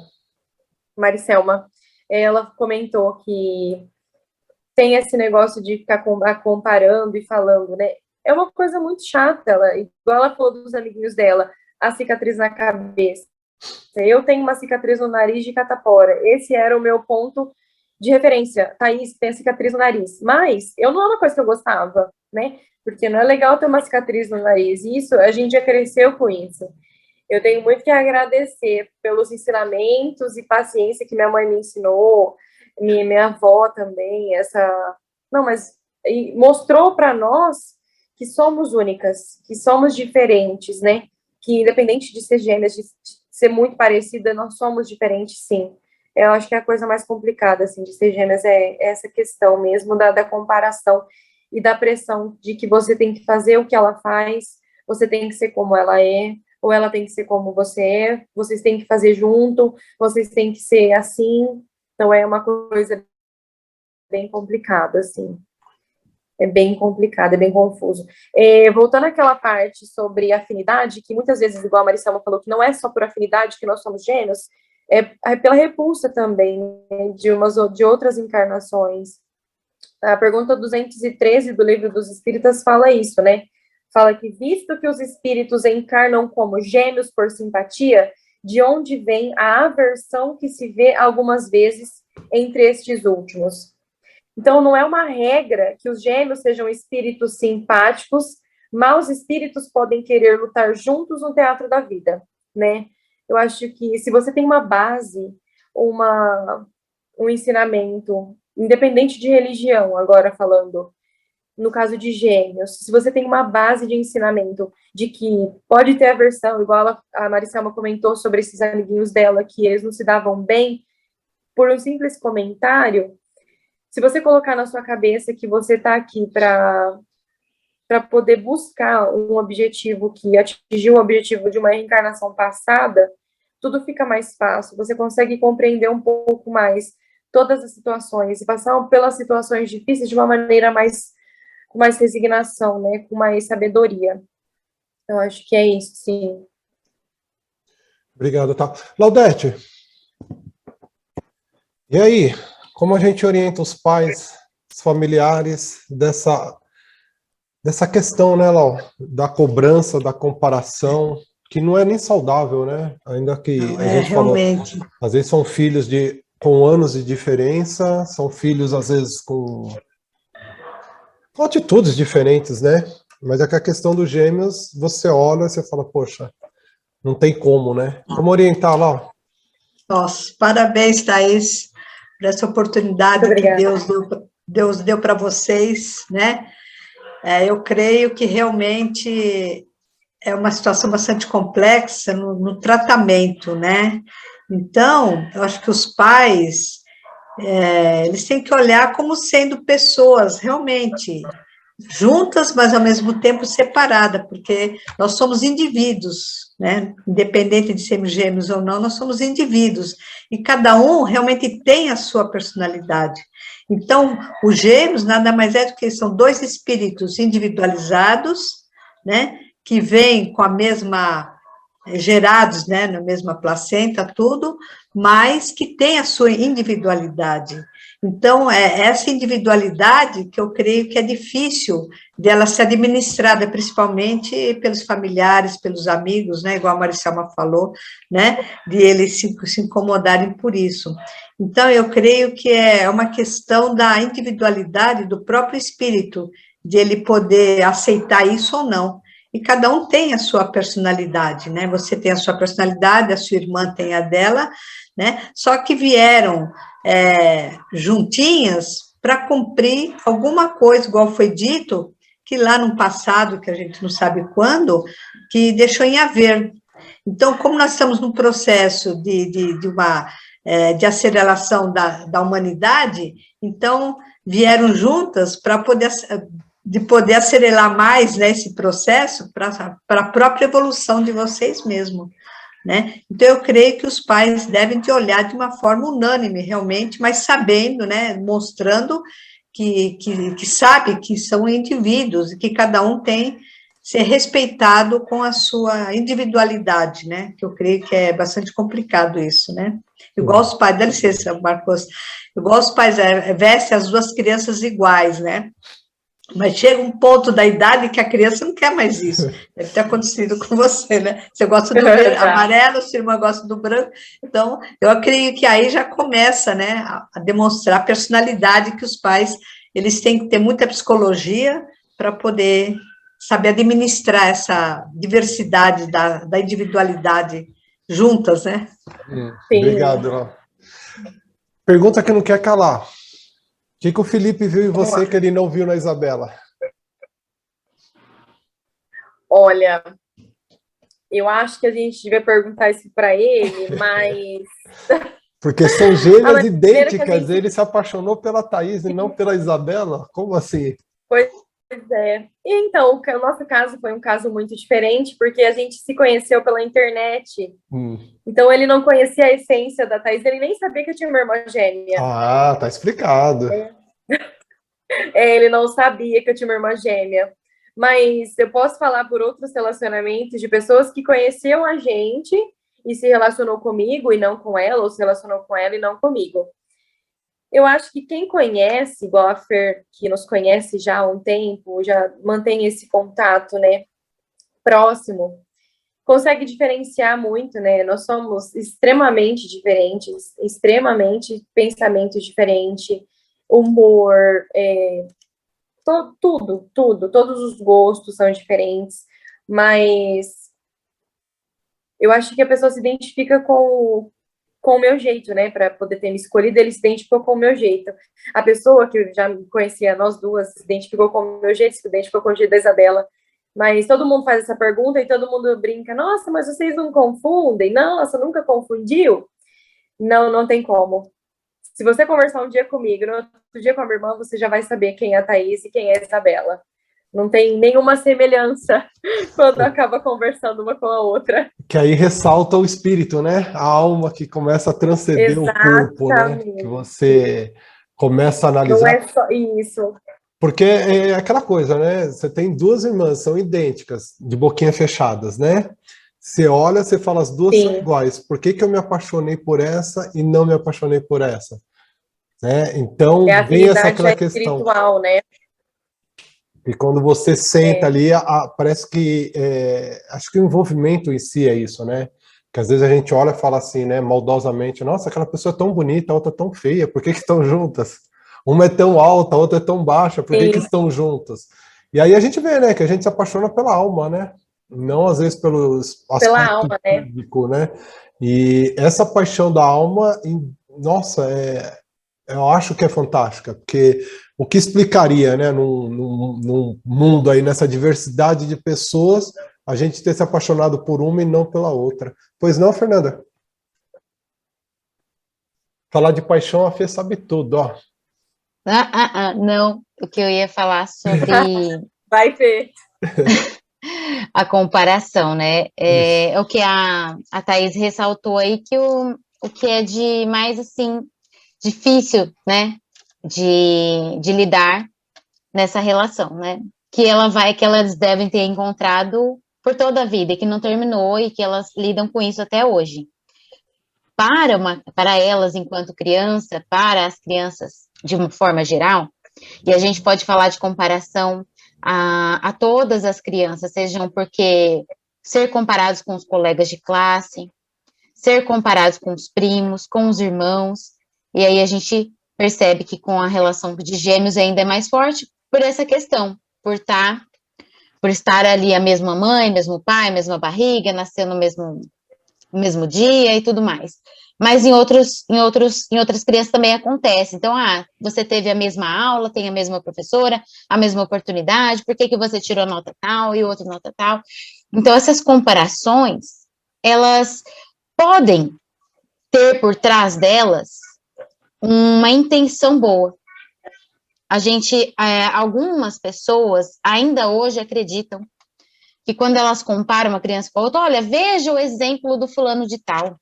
S4: Maricelma. Ela comentou que tem esse negócio de ficar comparando e falando, né? É uma coisa muito chata, igual ela falou dos amiguinhos dela, a cicatriz na cabeça. Eu tenho uma cicatriz no nariz de catapora. Esse era o meu ponto de referência. Thaís tem a cicatriz no nariz. Mas não é uma coisa que eu gostava, né? Porque não é legal ter uma cicatriz no nariz. Isso, a gente já cresceu com isso. Eu tenho muito que agradecer pelos ensinamentos e paciência que minha mãe me ensinou, minha avó também, mostrou para nós que somos únicas, que somos diferentes, né? Que independente de ser gêmeas, de ser muito parecida, nós somos diferentes, sim. Eu acho que a coisa mais complicada, assim, de ser gêmeas é essa questão mesmo da comparação e da pressão de que você tem que fazer o que ela faz, você tem que ser como ela é, ou ela tem que ser como você é, vocês têm que fazer junto, vocês têm que ser assim. Então, é uma coisa bem complicada, assim. É bem complicado, é bem confuso. Voltando àquela parte sobre afinidade, que muitas vezes, igual a Maricelma falou, que não é só por afinidade que nós somos gêmeos, é pela repulsa também, né, de outras encarnações. A pergunta 213 do Livro dos Espíritas fala isso, né? Fala que, visto que os espíritos encarnam como gêmeos por simpatia, de onde vem a aversão que se vê algumas vezes entre estes últimos? Então, não é uma regra que os gêmeos sejam espíritos simpáticos, maus espíritos podem querer lutar juntos no teatro da vida, né? Eu acho que se você tem uma base, um ensinamento, independente de religião, agora falando, no caso de gêmeos, se você tem uma base de ensinamento de que pode ter aversão, igual a Maricelma comentou sobre esses amiguinhos dela, que eles não se davam bem, por um simples comentário, se você colocar na sua cabeça que você está aqui para poder buscar um objetivo que atingiu o objetivo de uma reencarnação passada, tudo fica mais fácil, você consegue compreender um pouco mais todas as situações e passar pelas situações difíceis de uma maneira com mais resignação, né, com mais sabedoria. Eu acho que é isso, sim.
S2: Obrigado, tá. Laudete, e aí, como a gente orienta os pais, os familiares dessa questão, né, Lau, da cobrança, da comparação, que não é nem saudável, né? Ainda que
S7: Não,
S2: a gente
S7: realmente.
S2: falou, às vezes são filhos com anos de diferença, são filhos, às vezes, com atitudes diferentes, né? Mas é que a questão dos gêmeos, você olha e você fala, poxa, não tem como, né? Como orientar, Lau?
S7: Nossa, parabéns, Thaís, por essa oportunidade que Deus Deus deu para vocês, né? Eu creio que realmente é uma situação bastante complexa no tratamento, né? Então, eu acho que os pais, eles têm que olhar como sendo pessoas realmente juntas, mas ao mesmo tempo separadas, porque nós somos indivíduos, né? Independente de sermos gêmeos ou não, nós somos indivíduos, e cada um realmente tem a sua personalidade. Então, os gêmeos nada mais é do que são dois espíritos individualizados, né? Que vêm com a mesma, gerados, né? Na mesma placenta, tudo, mas que tem a sua individualidade. Então, é essa individualidade que eu creio que é difícil dela ser administrada, principalmente pelos familiares, pelos amigos, né, igual a Maricelma falou, né, de eles se incomodarem por isso. Então, eu creio que é uma questão da individualidade do próprio espírito, de ele poder aceitar isso ou não. E cada um tem a sua personalidade, né, você tem a sua personalidade, a sua irmã tem a dela, né, só que vieram juntinhas para cumprir alguma coisa, igual foi dito, que lá no passado, que a gente não sabe quando, que deixou em haver. Então, como nós estamos num processo de aceleração da humanidade, então vieram juntas para poder acelerar mais, né, esse processo para a própria evolução de vocês mesmos. Né? Então, eu creio que os pais devem de olhar de uma forma unânime, realmente, mas sabendo, né, mostrando que sabe que são indivíduos e que cada um tem que ser respeitado com a sua individualidade, né? Que eu creio que é bastante complicado isso, né? Igual os pais, dá licença, Marcos, igual os pais vestem as duas crianças iguais, né? Mas chega um ponto da idade que a criança não quer mais isso. Deve ter acontecido com você, né? Você gosta do amarelo, sua irmã gosta do branco. Então, eu acredito que aí já começa, né, a demonstrar a personalidade que os pais, eles têm que ter muita psicologia para poder saber administrar essa diversidade da individualidade juntas, né?
S2: Obrigado. Pergunta que não quer calar. O que o Felipe viu em você que ele não viu na Isabela?
S4: Olha, eu acho que a gente devia perguntar isso para ele, mas...
S2: Porque são gêmeas idênticas, ele se apaixonou pela Thaís e não pela Isabela? Como assim?
S4: Pois é. E então, o nosso caso foi um caso muito diferente, porque a gente se conheceu pela internet. Então, ele não conhecia a essência da Thaís, ele nem sabia que eu tinha uma irmã gêmea.
S2: Ah, tá explicado.
S4: Ele não sabia que eu tinha uma irmã gêmea. Mas eu posso falar por outros relacionamentos de pessoas que conheciam a gente e se relacionou comigo e não com ela, ou se relacionou com ela e não comigo. Eu acho que quem conhece, igual a Fer, que nos conhece já há um tempo, já mantém esse contato, né, próximo, consegue diferenciar muito, né? Nós somos extremamente diferentes, extremamente pensamento diferente, humor, tudo, todos os gostos são diferentes, mas eu acho que a pessoa se identifica com o meu jeito, né, para poder ter me escolhido, ele se identificou com o meu jeito. A pessoa que já me conhecia, nós duas, se identificou com o meu jeito, se identificou com o jeito da Isabela, mas todo mundo faz essa pergunta e todo mundo brinca, nossa, mas vocês não confundem? Nossa, nunca confundiu? Não tem como. Se você conversar um dia comigo, no outro dia com a minha irmã, você já vai saber quem é a Thaís e quem é a Isabela. Não tem nenhuma semelhança quando acaba conversando uma com a outra.
S2: Que aí ressalta o espírito, né? A alma que começa a transcender o corpo, né? Que você começa a analisar.
S4: Não é só isso.
S2: Porque é aquela coisa, né? Você tem duas irmãs, são idênticas, de boquinha fechadas, né? Você olha, você fala, as duas são iguais. Por que eu me apaixonei por essa e não me apaixonei por essa? Né? Então, vem aquela questão.
S4: Espiritual, né?
S2: E quando você senta ali, parece que... acho que o envolvimento em si é isso, né? Que às vezes a gente olha e fala assim, né, maldosamente, nossa, aquela pessoa é tão bonita, a outra é tão feia, por que estão juntas? Uma é tão alta, a outra é tão baixa, por que estão juntas? E aí a gente vê, né, que a gente se apaixona pela alma, né? Não às vezes pelo aspecto físico, né? E essa paixão da alma, nossa, eu acho que é fantástica, porque o que explicaria, né, num mundo aí, nessa diversidade de pessoas, a gente ter se apaixonado por uma e não pela outra. Pois não, Fernanda? Falar de paixão, a Fê sabe tudo, ó.
S5: Não, o que eu ia falar sobre
S4: Vai ver.
S5: a comparação, né?
S2: Isso.
S5: É o que a Thaís ressaltou aí, que o que é de mais, assim, difícil, né, de lidar nessa relação, né? Que elas devem ter encontrado por toda a vida, e que não terminou, e que elas lidam com isso até hoje. Para elas, enquanto criança, para as crianças de uma forma geral, e a gente pode falar de comparação a todas as crianças, sejam porque ser comparados com os colegas de classe, ser comparados com os primos, com os irmãos, e aí a gente percebe que com a relação de gêmeos ainda é mais forte por essa questão, por estar ali a mesma mãe, mesmo pai, mesma barriga, nascer no mesmo dia e tudo mais. Mas em outras crianças também acontece. Então, você teve a mesma aula, tem a mesma professora, a mesma oportunidade, por que você tirou nota tal e outro nota tal? Então, essas comparações, elas podem ter por trás delas uma intenção boa. Algumas pessoas ainda hoje acreditam que quando elas comparam uma criança com a outra, olha, veja o exemplo do fulano de tal.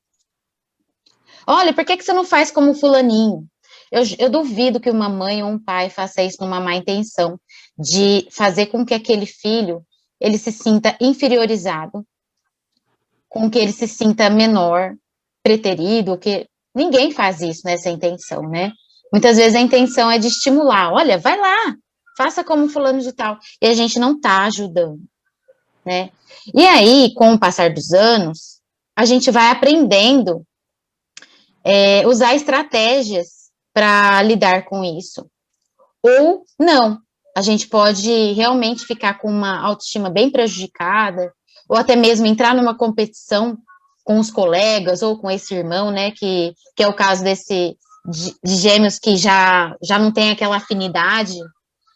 S5: Olha, por que você não faz como fulaninho? Eu duvido que uma mãe ou um pai faça isso numa má intenção, de fazer com que aquele filho, ele se sinta inferiorizado, com que ele se sinta menor, preterido, que ninguém faz isso nessa intenção, né? Muitas vezes a intenção é de estimular, olha, vai lá, faça como fulano de tal, e a gente não está ajudando, né? E aí, com o passar dos anos, a gente vai aprendendo usar estratégias para lidar com isso. Ou não, a gente pode realmente ficar com uma autoestima bem prejudicada, ou até mesmo entrar numa competição com os colegas ou com esse irmão, né, que é o caso de gêmeos que já não tem aquela afinidade,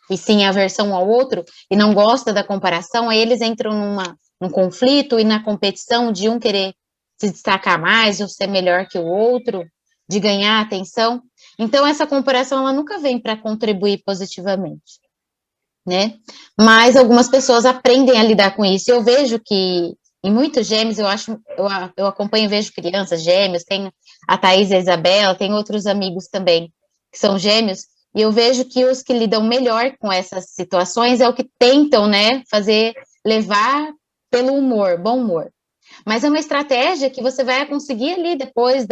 S5: e sim aversão ao outro, e não gosta da comparação, aí eles entram num conflito e na competição de um querer se destacar mais ou ser melhor que o outro, de ganhar atenção. Então, essa comparação, ela nunca vem para contribuir positivamente, né? Mas algumas pessoas aprendem a lidar com isso. Eu vejo que em muitos gêmeos, eu acompanho e vejo crianças gêmeos, tem a Thaís e a Isabela, tem outros amigos também que são gêmeos, e eu vejo que os que lidam melhor com essas situações é o que tentam, né, levar pelo humor, bom humor. Mas é uma estratégia que você vai conseguir ali depois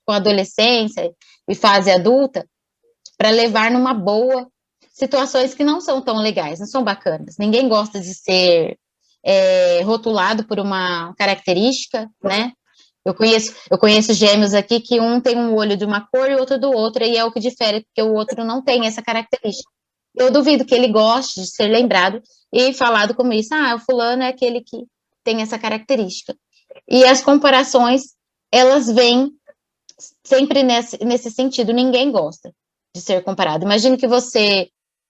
S5: com a adolescência e fase adulta, para levar numa boa situações que não são tão legais, não são bacanas. Ninguém gosta de ser rotulado por uma característica, né? Eu conheço gêmeos aqui que um tem um olho de uma cor e outro do outro, e é o que difere, porque o outro não tem essa característica. Eu duvido que ele goste de ser lembrado e falado como isso, o fulano é aquele que tem essa característica. E as comparações, elas vêm sempre nesse sentido, ninguém gosta de ser comparado. Imagine que você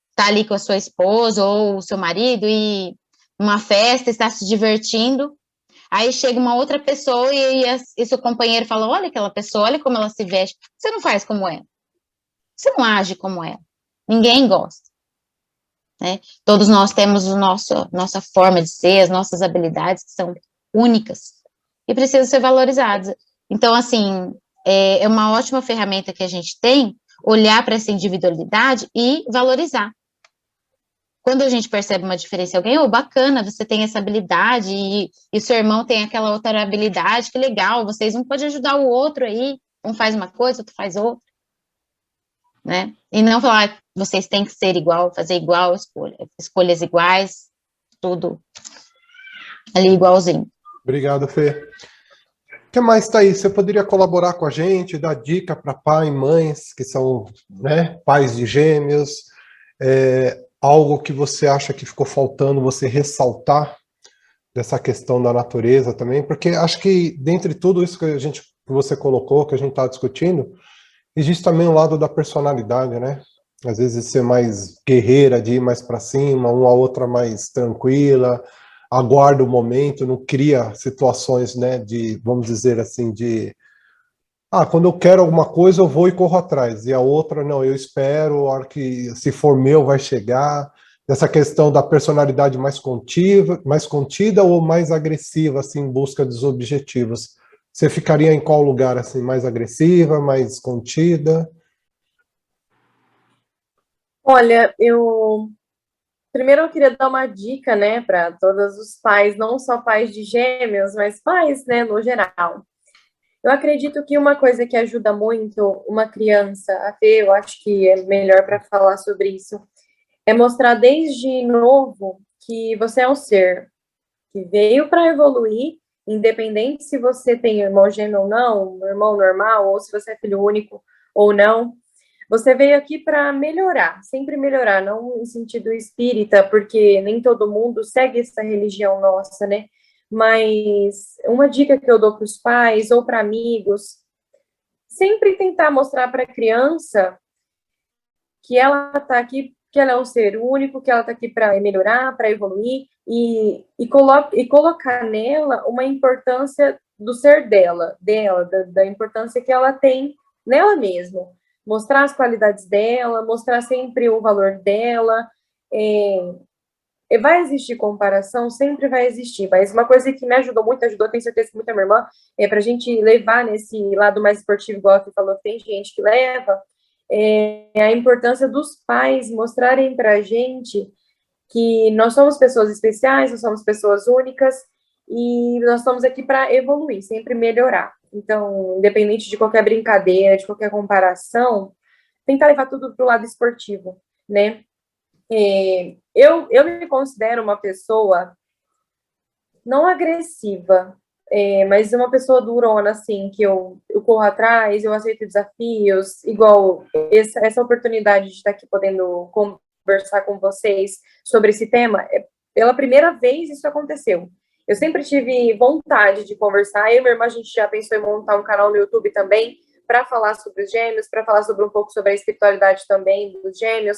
S5: está ali com a sua esposa ou o seu marido e uma festa, está se divertindo, aí chega uma outra pessoa e seu companheiro fala, olha aquela pessoa, olha como ela se veste, você não faz como ela, você não age como ela, ninguém gosta, né? Todos nós temos nossa forma de ser, as nossas habilidades que são únicas e precisam ser valorizadas. Então, assim, é uma ótima ferramenta que a gente tem, olhar para essa individualidade e valorizar. Quando a gente percebe uma diferença em alguém, bacana, você tem essa habilidade e seu irmão tem aquela outra habilidade, que legal, vocês um podem ajudar o outro aí, um faz uma coisa, outro faz outra, né? E não falar, vocês têm que ser igual, fazer igual, escolhas iguais, tudo ali igualzinho.
S2: Obrigado, Fê. O que mais, Thaís? Você poderia colaborar com a gente, dar dica para pai e mães que são, né, pais de gêmeos, algo que você acha que ficou faltando você ressaltar dessa questão da natureza também, porque acho que dentre tudo isso que você colocou, que a gente está discutindo, Existe também o lado da personalidade, né? Às vezes ser mais guerreira, de ir mais para cima, uma outra mais tranquila, aguarda o momento, não cria situações, né, de, vamos dizer assim, de quando eu quero alguma coisa eu vou e corro atrás, e a outra não, eu espero, a hora que se for meu vai chegar. Essa questão da personalidade mais contida ou mais agressiva, assim, em busca dos objetivos. Você ficaria em qual lugar, assim, mais agressiva, mais contida?
S4: Olha, primeiro eu queria dar uma dica, né, para todos os pais, não só pais de gêmeos, mas pais, né, no geral. Eu acredito que uma coisa que ajuda muito uma criança a ter, eu acho que é melhor para falar sobre isso, é mostrar desde novo que você é um ser que veio para evoluir, independente se você tem irmão gêmeo ou não, um irmão normal, ou se você é filho único ou não. Você veio aqui para melhorar, sempre melhorar, não em sentido espírita, porque nem todo mundo segue essa religião nossa, né? Mas uma dica que eu dou para os pais ou para amigos, sempre tentar mostrar para a criança que ela está aqui, que ela é um ser único, que ela está aqui para melhorar, para evoluir, e colocar nela uma importância do ser dela, da importância que ela tem nela mesma. Mostrar as qualidades dela, mostrar sempre o valor dela. Vai existir comparação, sempre vai existir, mas uma coisa que me ajudou muito, tenho certeza que muita minha irmã, para a gente levar nesse lado mais esportivo, igual a falou, que tem gente que leva, a importância dos pais mostrarem para a gente que nós somos pessoas especiais, nós somos pessoas únicas, e nós estamos aqui para evoluir, sempre melhorar. Então, independente de qualquer brincadeira, de qualquer comparação, tentar levar tudo para o lado esportivo, né? Eu me considero uma pessoa não agressiva, mas uma pessoa durona, assim, que eu corro atrás, eu aceito desafios, igual essa oportunidade de estar aqui podendo conversar com vocês sobre esse tema, pela primeira vez isso aconteceu. Eu sempre tive vontade de conversar, eu e minha irmã, a gente já pensou em montar um canal no YouTube também, para falar sobre os gêmeos, para falar sobre um pouco sobre a espiritualidade também dos gêmeos,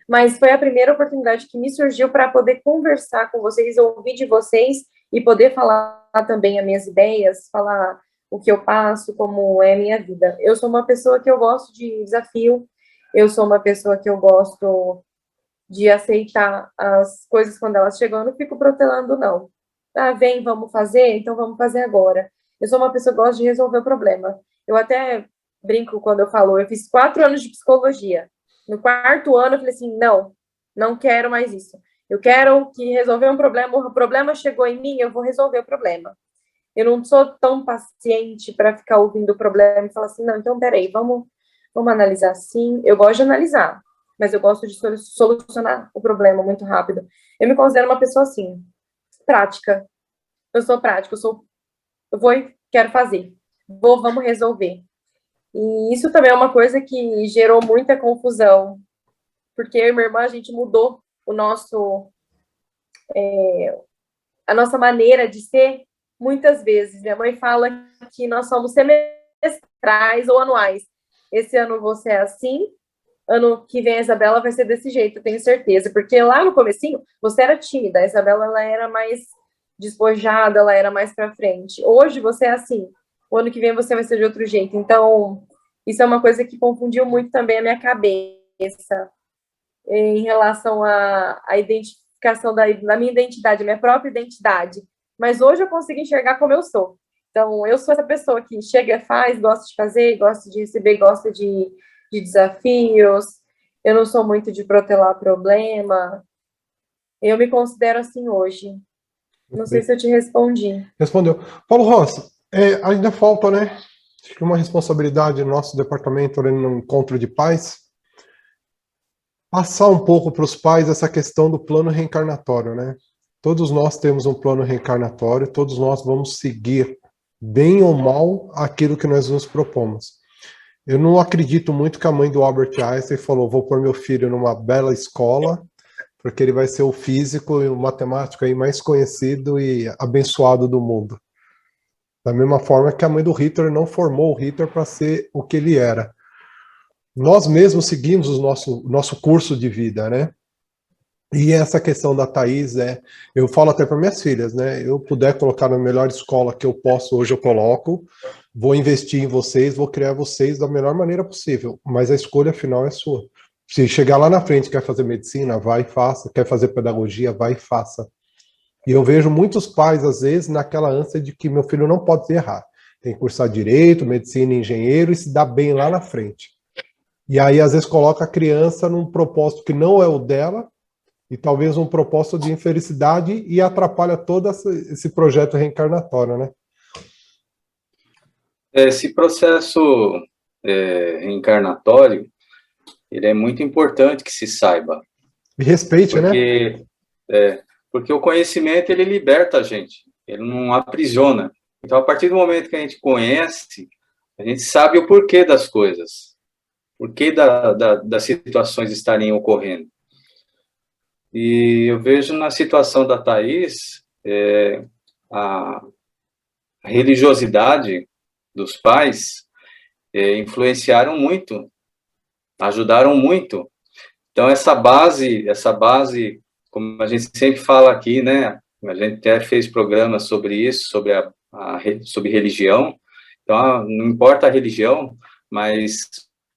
S4: mas foi a primeira oportunidade que me surgiu para poder conversar com vocês, ouvir de vocês e poder falar também as minhas ideias, falar o que eu passo, como é a minha vida. Eu sou uma pessoa que eu gosto de desafio, eu sou uma pessoa que eu gosto de aceitar as coisas quando elas chegam, eu não fico protelando, não. Vem, vamos fazer? Então vamos fazer agora. Eu sou uma pessoa que gosta de resolver o problema. Eu até brinco quando eu falo, eu fiz 4 anos de psicologia. No 4º ano, eu falei assim, não quero mais isso. Eu quero que resolver um problema, o problema chegou em mim, eu vou resolver o problema. Eu não sou tão paciente para ficar ouvindo o problema e falar assim, não, então peraí, vamos analisar assim. Eu gosto de analisar, mas eu gosto de solucionar o problema muito rápido. Eu me considero uma pessoa assim, prática. Eu sou prática, eu vou e quero fazer. Vamos resolver. E isso também é uma coisa que gerou muita confusão, porque eu e minha irmã, a gente mudou a nossa maneira de ser muitas vezes. Minha mãe fala que nós somos semestrais ou anuais. Esse ano você é assim, ano que vem a Isabela vai ser desse jeito, eu tenho certeza, porque lá no comecinho você era tímida, a Isabela ela era mais despojada, ela era mais para frente. Hoje você é assim, o ano que vem você vai ser de outro jeito. Então, isso é uma coisa que confundiu muito também a minha cabeça em relação à identificação da minha identidade, minha própria identidade. Mas hoje eu consigo enxergar como eu sou. Então, eu sou essa pessoa que chega, faz, gosta de fazer, gosta de receber, gosta de desafios. Eu não sou muito de protelar problema. Eu me considero assim hoje. Não sei se eu te respondi.
S2: Respondeu. Paulo Rossi, ainda falta, né? Acho que uma responsabilidade do nosso departamento ali no encontro de pais, passar um pouco para os pais essa questão do plano reencarnatório, né? Todos nós temos um plano reencarnatório, todos nós vamos seguir, bem ou mal, aquilo que nós nos propomos. Eu não acredito muito que a mãe do Albert Einstein falou, vou pôr meu filho numa bela escola, porque ele vai ser o físico e o matemático aí mais conhecido e abençoado do mundo. Da mesma forma que a mãe do Hitler não formou o Hitler para ser o que ele era. nós mesmos seguimos o nosso curso de vida, né? E essa questão da Thaís, eu falo até para minhas filhas, né? Eu puder colocar na melhor escola que eu posso, hoje eu coloco, vou investir em vocês, vou criar vocês da melhor maneira possível, mas a escolha final é sua. Se chegar lá na frente, quer fazer medicina, vai e faça, quer fazer pedagogia, vai e faça. E eu vejo muitos pais, às vezes, naquela ânsia de que meu filho não pode errar. Tem que cursar direito, medicina, engenheiro e se dar bem lá na frente. E aí, às vezes, coloca a criança num propósito que não é o dela, e talvez um propósito de infelicidade, e atrapalha todo esse projeto reencarnatório, né?
S3: Esse processo reencarnatório, ele é muito importante que se saiba.
S2: E respeite,
S3: porque, né? Porque o conhecimento, ele liberta a gente, ele não aprisiona. Então, a partir do momento que a gente conhece, a gente sabe o porquê das coisas, porquê das situações estarem ocorrendo. E eu vejo na situação da Thaís, a religiosidade dos pais influenciaram muito, ajudaram muito. Então, essa base, como a gente sempre fala aqui, né? A gente até fez programas sobre isso, sobre religião. Então, não importa a religião, mas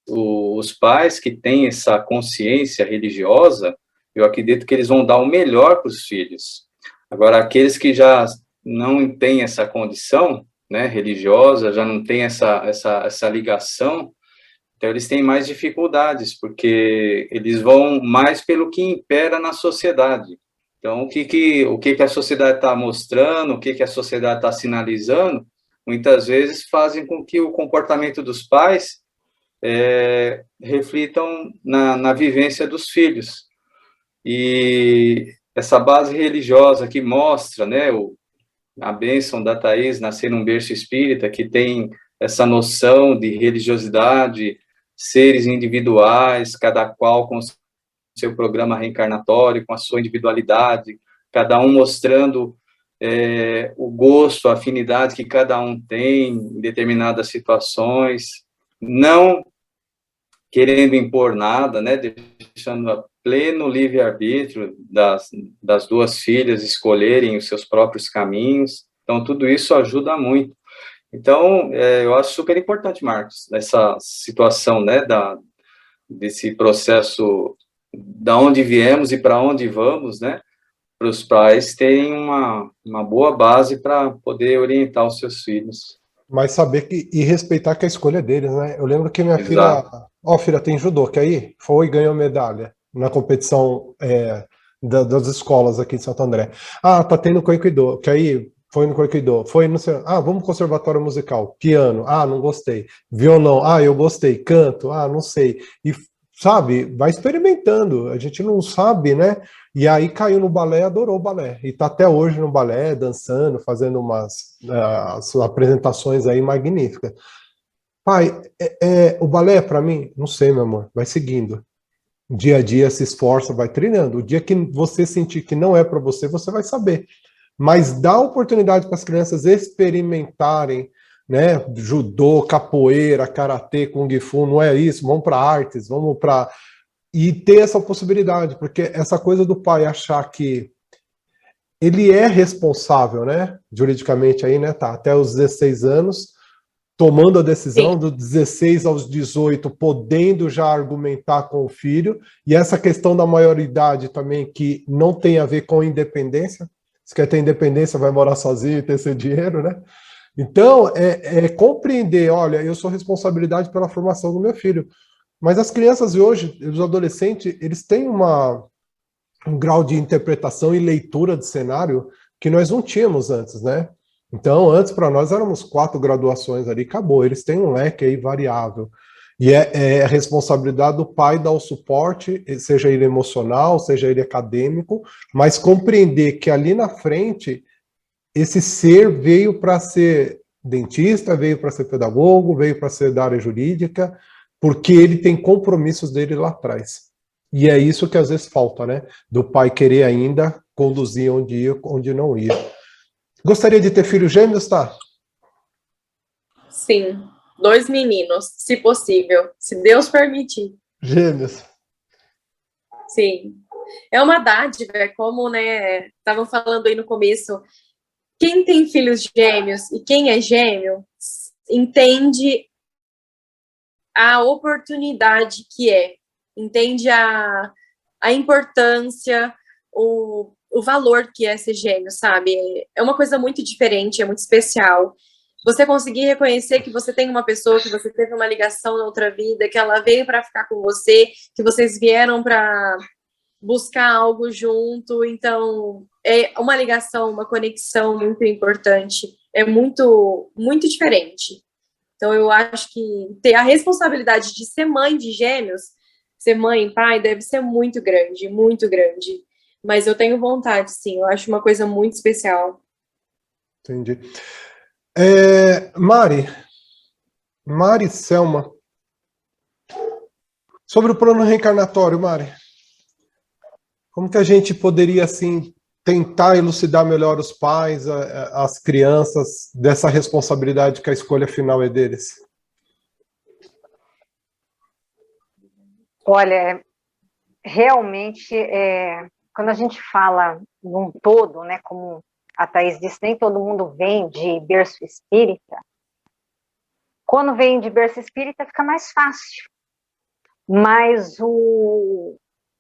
S3: os pais que têm essa consciência religiosa, eu acredito que eles vão dar o melhor para os filhos. Agora, aqueles que já não têm essa condição, né, religiosa, já não têm essa ligação, então eles têm mais dificuldades, porque eles vão mais pelo que impera na sociedade. Então, o que a sociedade está mostrando, o que a sociedade está sinalizando, muitas vezes fazem com que o comportamento dos pais reflitam na vivência dos filhos. E essa base religiosa que mostra, né, a bênção da Thaís nascer num berço espírita, que tem essa noção de religiosidade, seres individuais, cada qual com seu programa reencarnatório, com a sua individualidade, cada um mostrando o gosto, a afinidade que cada um tem em determinadas situações, não querendo impor nada, né, deixando a pleno livre-arbítrio das duas filhas escolherem os seus próprios caminhos. Então, tudo isso ajuda muito. Então, eu acho super importante, Marcos, essa situação, né, desse processo, da onde viemos e para onde vamos, né, para os pais terem uma boa base para poder orientar os seus filhos.
S2: Mas saber e respeitar que a escolha é deles, né? Eu lembro que minha
S3: Exato.
S2: filha, filha, tem judô, quer ir? Foi e ganhou medalha na competição das escolas aqui em Santo André. Ah, tá tendo Koikido, quer ir? Foi no Koikido, foi no... vamos no conservatório musical, piano, não gostei. Violão, eu gostei. Canto, não sei. E, sabe, vai experimentando, a gente não sabe, né? E aí caiu no balé, adorou o balé. E tá até hoje no balé, dançando, fazendo umas apresentações aí magníficas. Pai, o balé para mim, não sei, meu amor, vai seguindo. Dia a dia se esforça, vai treinando. O dia que você sentir que não é para você, você vai saber. Mas dá oportunidade para as crianças experimentarem, né? Judô, capoeira, karatê, kung fu, não é isso? Vamos para artes, vamos para... E ter essa possibilidade, porque essa coisa do pai achar que ele é responsável, né? Juridicamente aí, né? Tá até os 16 anos, tomando a decisão, dos 16 aos 18, podendo já argumentar com o filho, e essa questão da maioridade também, que não tem a ver com independência. Se quer ter independência, vai morar sozinho e ter seu dinheiro, né? Então, compreender, olha, eu sou responsabilidade pela formação do meu filho. Mas as crianças de hoje, os adolescentes, eles têm um grau de interpretação e leitura de cenário que nós não tínhamos antes, né? Então, antes, para nós, éramos 4 graduações ali, acabou. Eles têm um leque aí variável. E é a responsabilidade do pai dar o suporte, seja ele emocional, seja ele acadêmico, mas compreender que ali na frente, esse ser veio para ser dentista, veio para ser pedagogo, veio para ser da área jurídica, porque ele tem compromissos dele lá atrás. E é isso que às vezes falta, né? Do pai querer ainda conduzir onde ia, onde não ia. Gostaria de ter filhos gêmeos, tá?
S4: Sim, 2 meninos, se possível, se Deus permitir.
S2: Gêmeos.
S4: Sim. É uma dádiva, é como, né, estavam falando aí no começo, quem tem filhos gêmeos e quem é gêmeo entende a oportunidade que é, entende a importância, o valor que é ser gêmeo, sabe? É uma coisa muito diferente, é muito especial. Você conseguir reconhecer que você tem uma pessoa, que você teve uma ligação na outra vida, que ela veio para ficar com você, que vocês vieram para buscar algo junto, então é uma ligação, uma conexão muito importante, é muito, muito diferente. Então eu acho que ter a responsabilidade de ser mãe de gêmeos, ser mãe e pai, deve ser muito grande, muito grande. Mas eu tenho vontade, sim, eu acho uma coisa muito especial.
S2: Entendi. Mari Selma, sobre o plano reencarnatório, Mari, como que a gente poderia, assim, tentar elucidar melhor os pais, as crianças, dessa responsabilidade que a escolha final é deles?
S6: Olha, realmente, quando a gente fala num todo, né, como a Thaís disse, nem todo mundo vem de berço espírita. Quando vem de berço espírita, fica mais fácil. Mas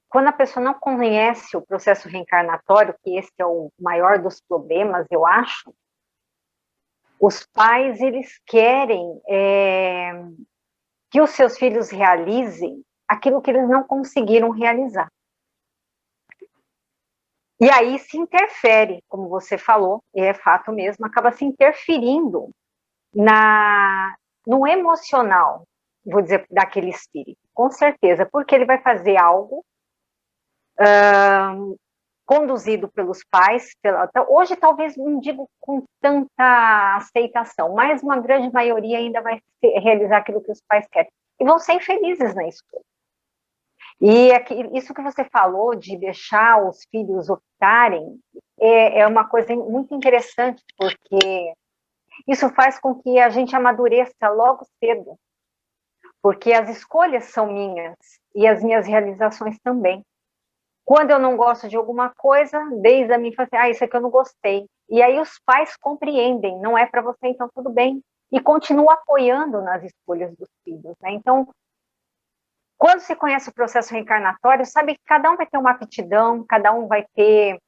S6: quando a pessoa não conhece o processo reencarnatório, que esse é o maior dos problemas, eu acho, os pais, eles querem que os seus filhos realizem aquilo que eles não conseguiram realizar. E aí se interfere, como você falou, e é fato mesmo, acaba se interferindo no emocional, vou dizer, daquele espírito, com certeza, porque ele vai fazer algo conduzido pelos pais, hoje talvez não digo com tanta aceitação, mas uma grande maioria ainda vai realizar aquilo que os pais querem, e vão ser infelizes na escola. E isso que você falou de deixar os filhos optarem é uma coisa muito interessante, porque isso faz com que a gente amadureça logo cedo, porque as escolhas são minhas e as minhas realizações também. Quando eu não gosto de alguma coisa, desde a minha infância, isso aqui eu não gostei. E aí os pais compreendem, não é para você, então tudo bem. E continuam apoiando nas escolhas dos filhos, né? Então, quando se conhece o processo reencarnatório, sabe que cada um vai ter uma aptidão, cada um vai ter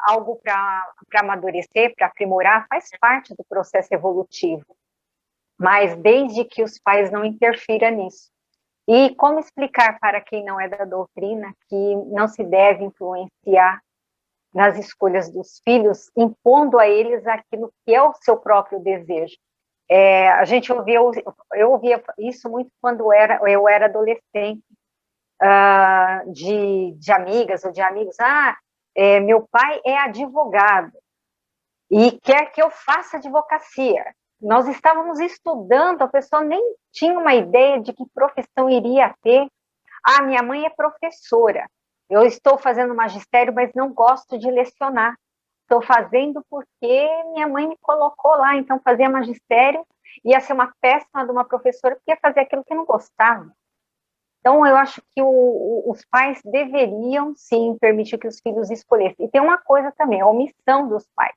S6: algo para amadurecer, para aprimorar, faz parte do processo evolutivo. Mas desde que os pais não interfiram nisso. E como explicar para quem não é da doutrina que não se deve influenciar nas escolhas dos filhos, impondo a eles aquilo que é o seu próprio desejo? Eu ouvia isso muito quando eu era adolescente, de amigas ou de amigos. Meu pai é advogado e quer que eu faça advocacia. Nós estávamos estudando, a pessoa nem tinha uma ideia de que profissão iria ter. Minha mãe é professora, eu estou fazendo magistério, mas não gosto de lecionar. Estou fazendo porque minha mãe me colocou lá, então fazia magistério, ia ser uma péssima de uma professora, porque ia fazer aquilo que não gostava. Então, eu acho que os pais deveriam, sim, permitir que os filhos escolhessem. E tem uma coisa também, a omissão dos pais.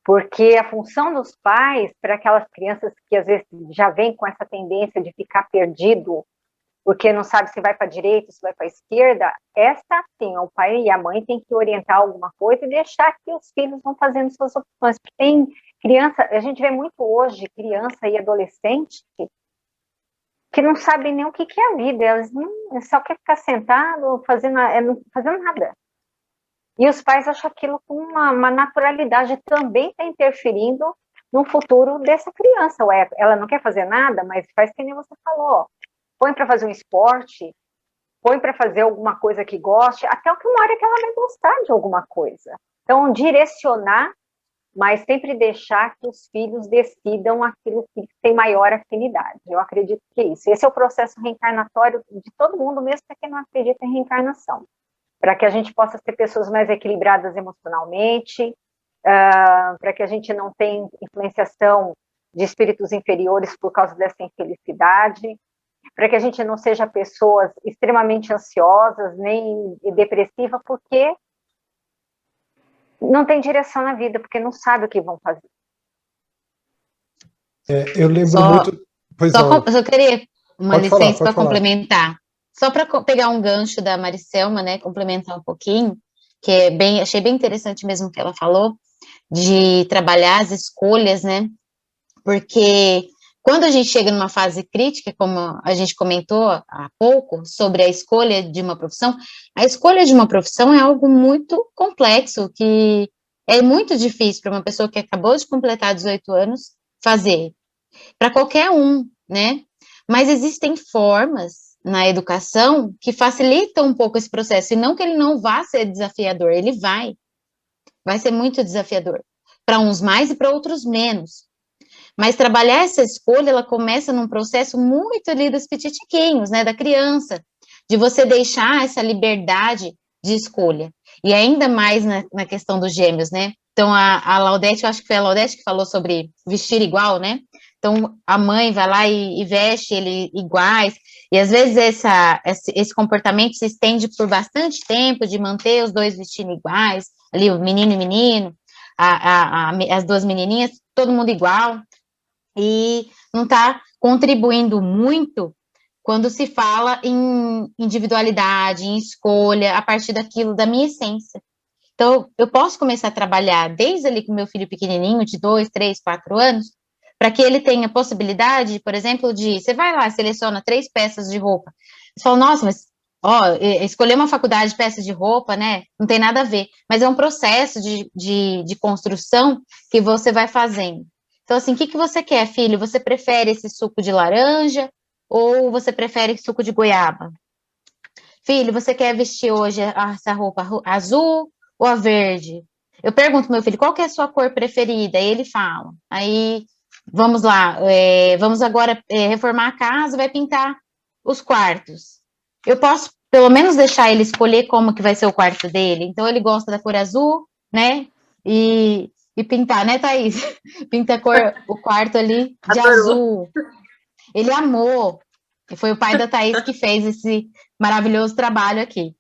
S6: Porque a função dos pais, para aquelas crianças que às vezes já vêm com essa tendência de ficar perdido, porque não sabe se vai para a direita, se vai para a esquerda, sim, o pai e a mãe têm que orientar alguma coisa e deixar que os filhos vão fazendo suas opções. Porque tem criança, a gente vê muito hoje, criança e adolescente, que não sabem nem o que é a vida, elas só querem ficar sentado, fazendo nada. E os pais acham aquilo com uma naturalidade, também está interferindo no futuro dessa criança. Ela não quer fazer nada, mas faz que nem você falou. Põe para fazer um esporte, põe para fazer alguma coisa que goste, até uma hora que ela vai gostar de alguma coisa. Então, direcionar, mas sempre deixar que os filhos decidam aquilo que tem maior afinidade. Eu acredito que é isso. Esse é o processo reencarnatório de todo mundo, mesmo para quem não acredita em reencarnação. Para que a gente possa ser pessoas mais equilibradas emocionalmente, para que a gente não tenha influenciação de espíritos inferiores por causa dessa infelicidade, para que a gente não seja pessoas extremamente ansiosas, nem depressiva, porque não tem direção na vida, porque não sabe o que vão fazer.
S2: Eu lembro
S5: Só-
S2: muito... Pois não.
S5: Eu só queria uma
S2: Pode falar,
S5: licença
S2: pode
S5: para
S2: falar.
S5: complementar. Só para pegar um gancho da Maricelma, né, complementar um pouquinho, que é bem, achei bem interessante mesmo o que ela falou, de trabalhar as escolhas, né? Porque quando a gente chega numa fase crítica, como a gente comentou há pouco, sobre a escolha de uma profissão, a escolha de uma profissão é algo muito complexo, que é muito difícil para uma pessoa que acabou de completar 18 anos fazer, para qualquer um, né? Mas existem formas na educação que facilitam um pouco esse processo, e não que ele não vá ser desafiador, ele vai ser muito desafiador, para uns mais e para outros menos. Mas trabalhar essa escolha, ela começa num processo muito ali dos pititiquinhos, né, da criança, de você deixar essa liberdade de escolha. E ainda mais na questão dos gêmeos, né? Então, a Laudete, eu acho que foi a Laudete que falou sobre vestir igual, né? Então, a mãe vai lá e veste ele iguais, e às vezes esse comportamento se estende por bastante tempo, de manter os dois vestindo iguais, ali o menino e menino, as duas menininhas, todo mundo igual, e não está contribuindo muito quando se fala em individualidade, em escolha, a partir daquilo, da minha essência. Então, eu posso começar a trabalhar desde ali com meu filho pequenininho, de 2, 3, 4 anos, para que ele tenha possibilidade, por exemplo, de, você vai lá, seleciona 3 peças de roupa, você fala, nossa, mas, escolher uma faculdade de peças de roupa, né, não tem nada a ver, mas é um processo de construção que você vai fazendo. Então, assim, o que você quer, filho? Você prefere esse suco de laranja ou você prefere suco de goiaba? Filho, você quer vestir hoje essa roupa azul ou a verde? Eu pergunto pro meu filho, qual que é a sua cor preferida? E ele fala. Aí, vamos lá, vamos agora reformar a casa, vai pintar os quartos. Eu posso, pelo menos, deixar ele escolher como que vai ser o quarto dele. Então, ele gosta da cor azul, né? E pintar, né, Thaís? Pinta o quarto ali de
S4: Adorou.
S5: azul. Ele amou. E foi o pai da Thaís que fez esse maravilhoso trabalho aqui.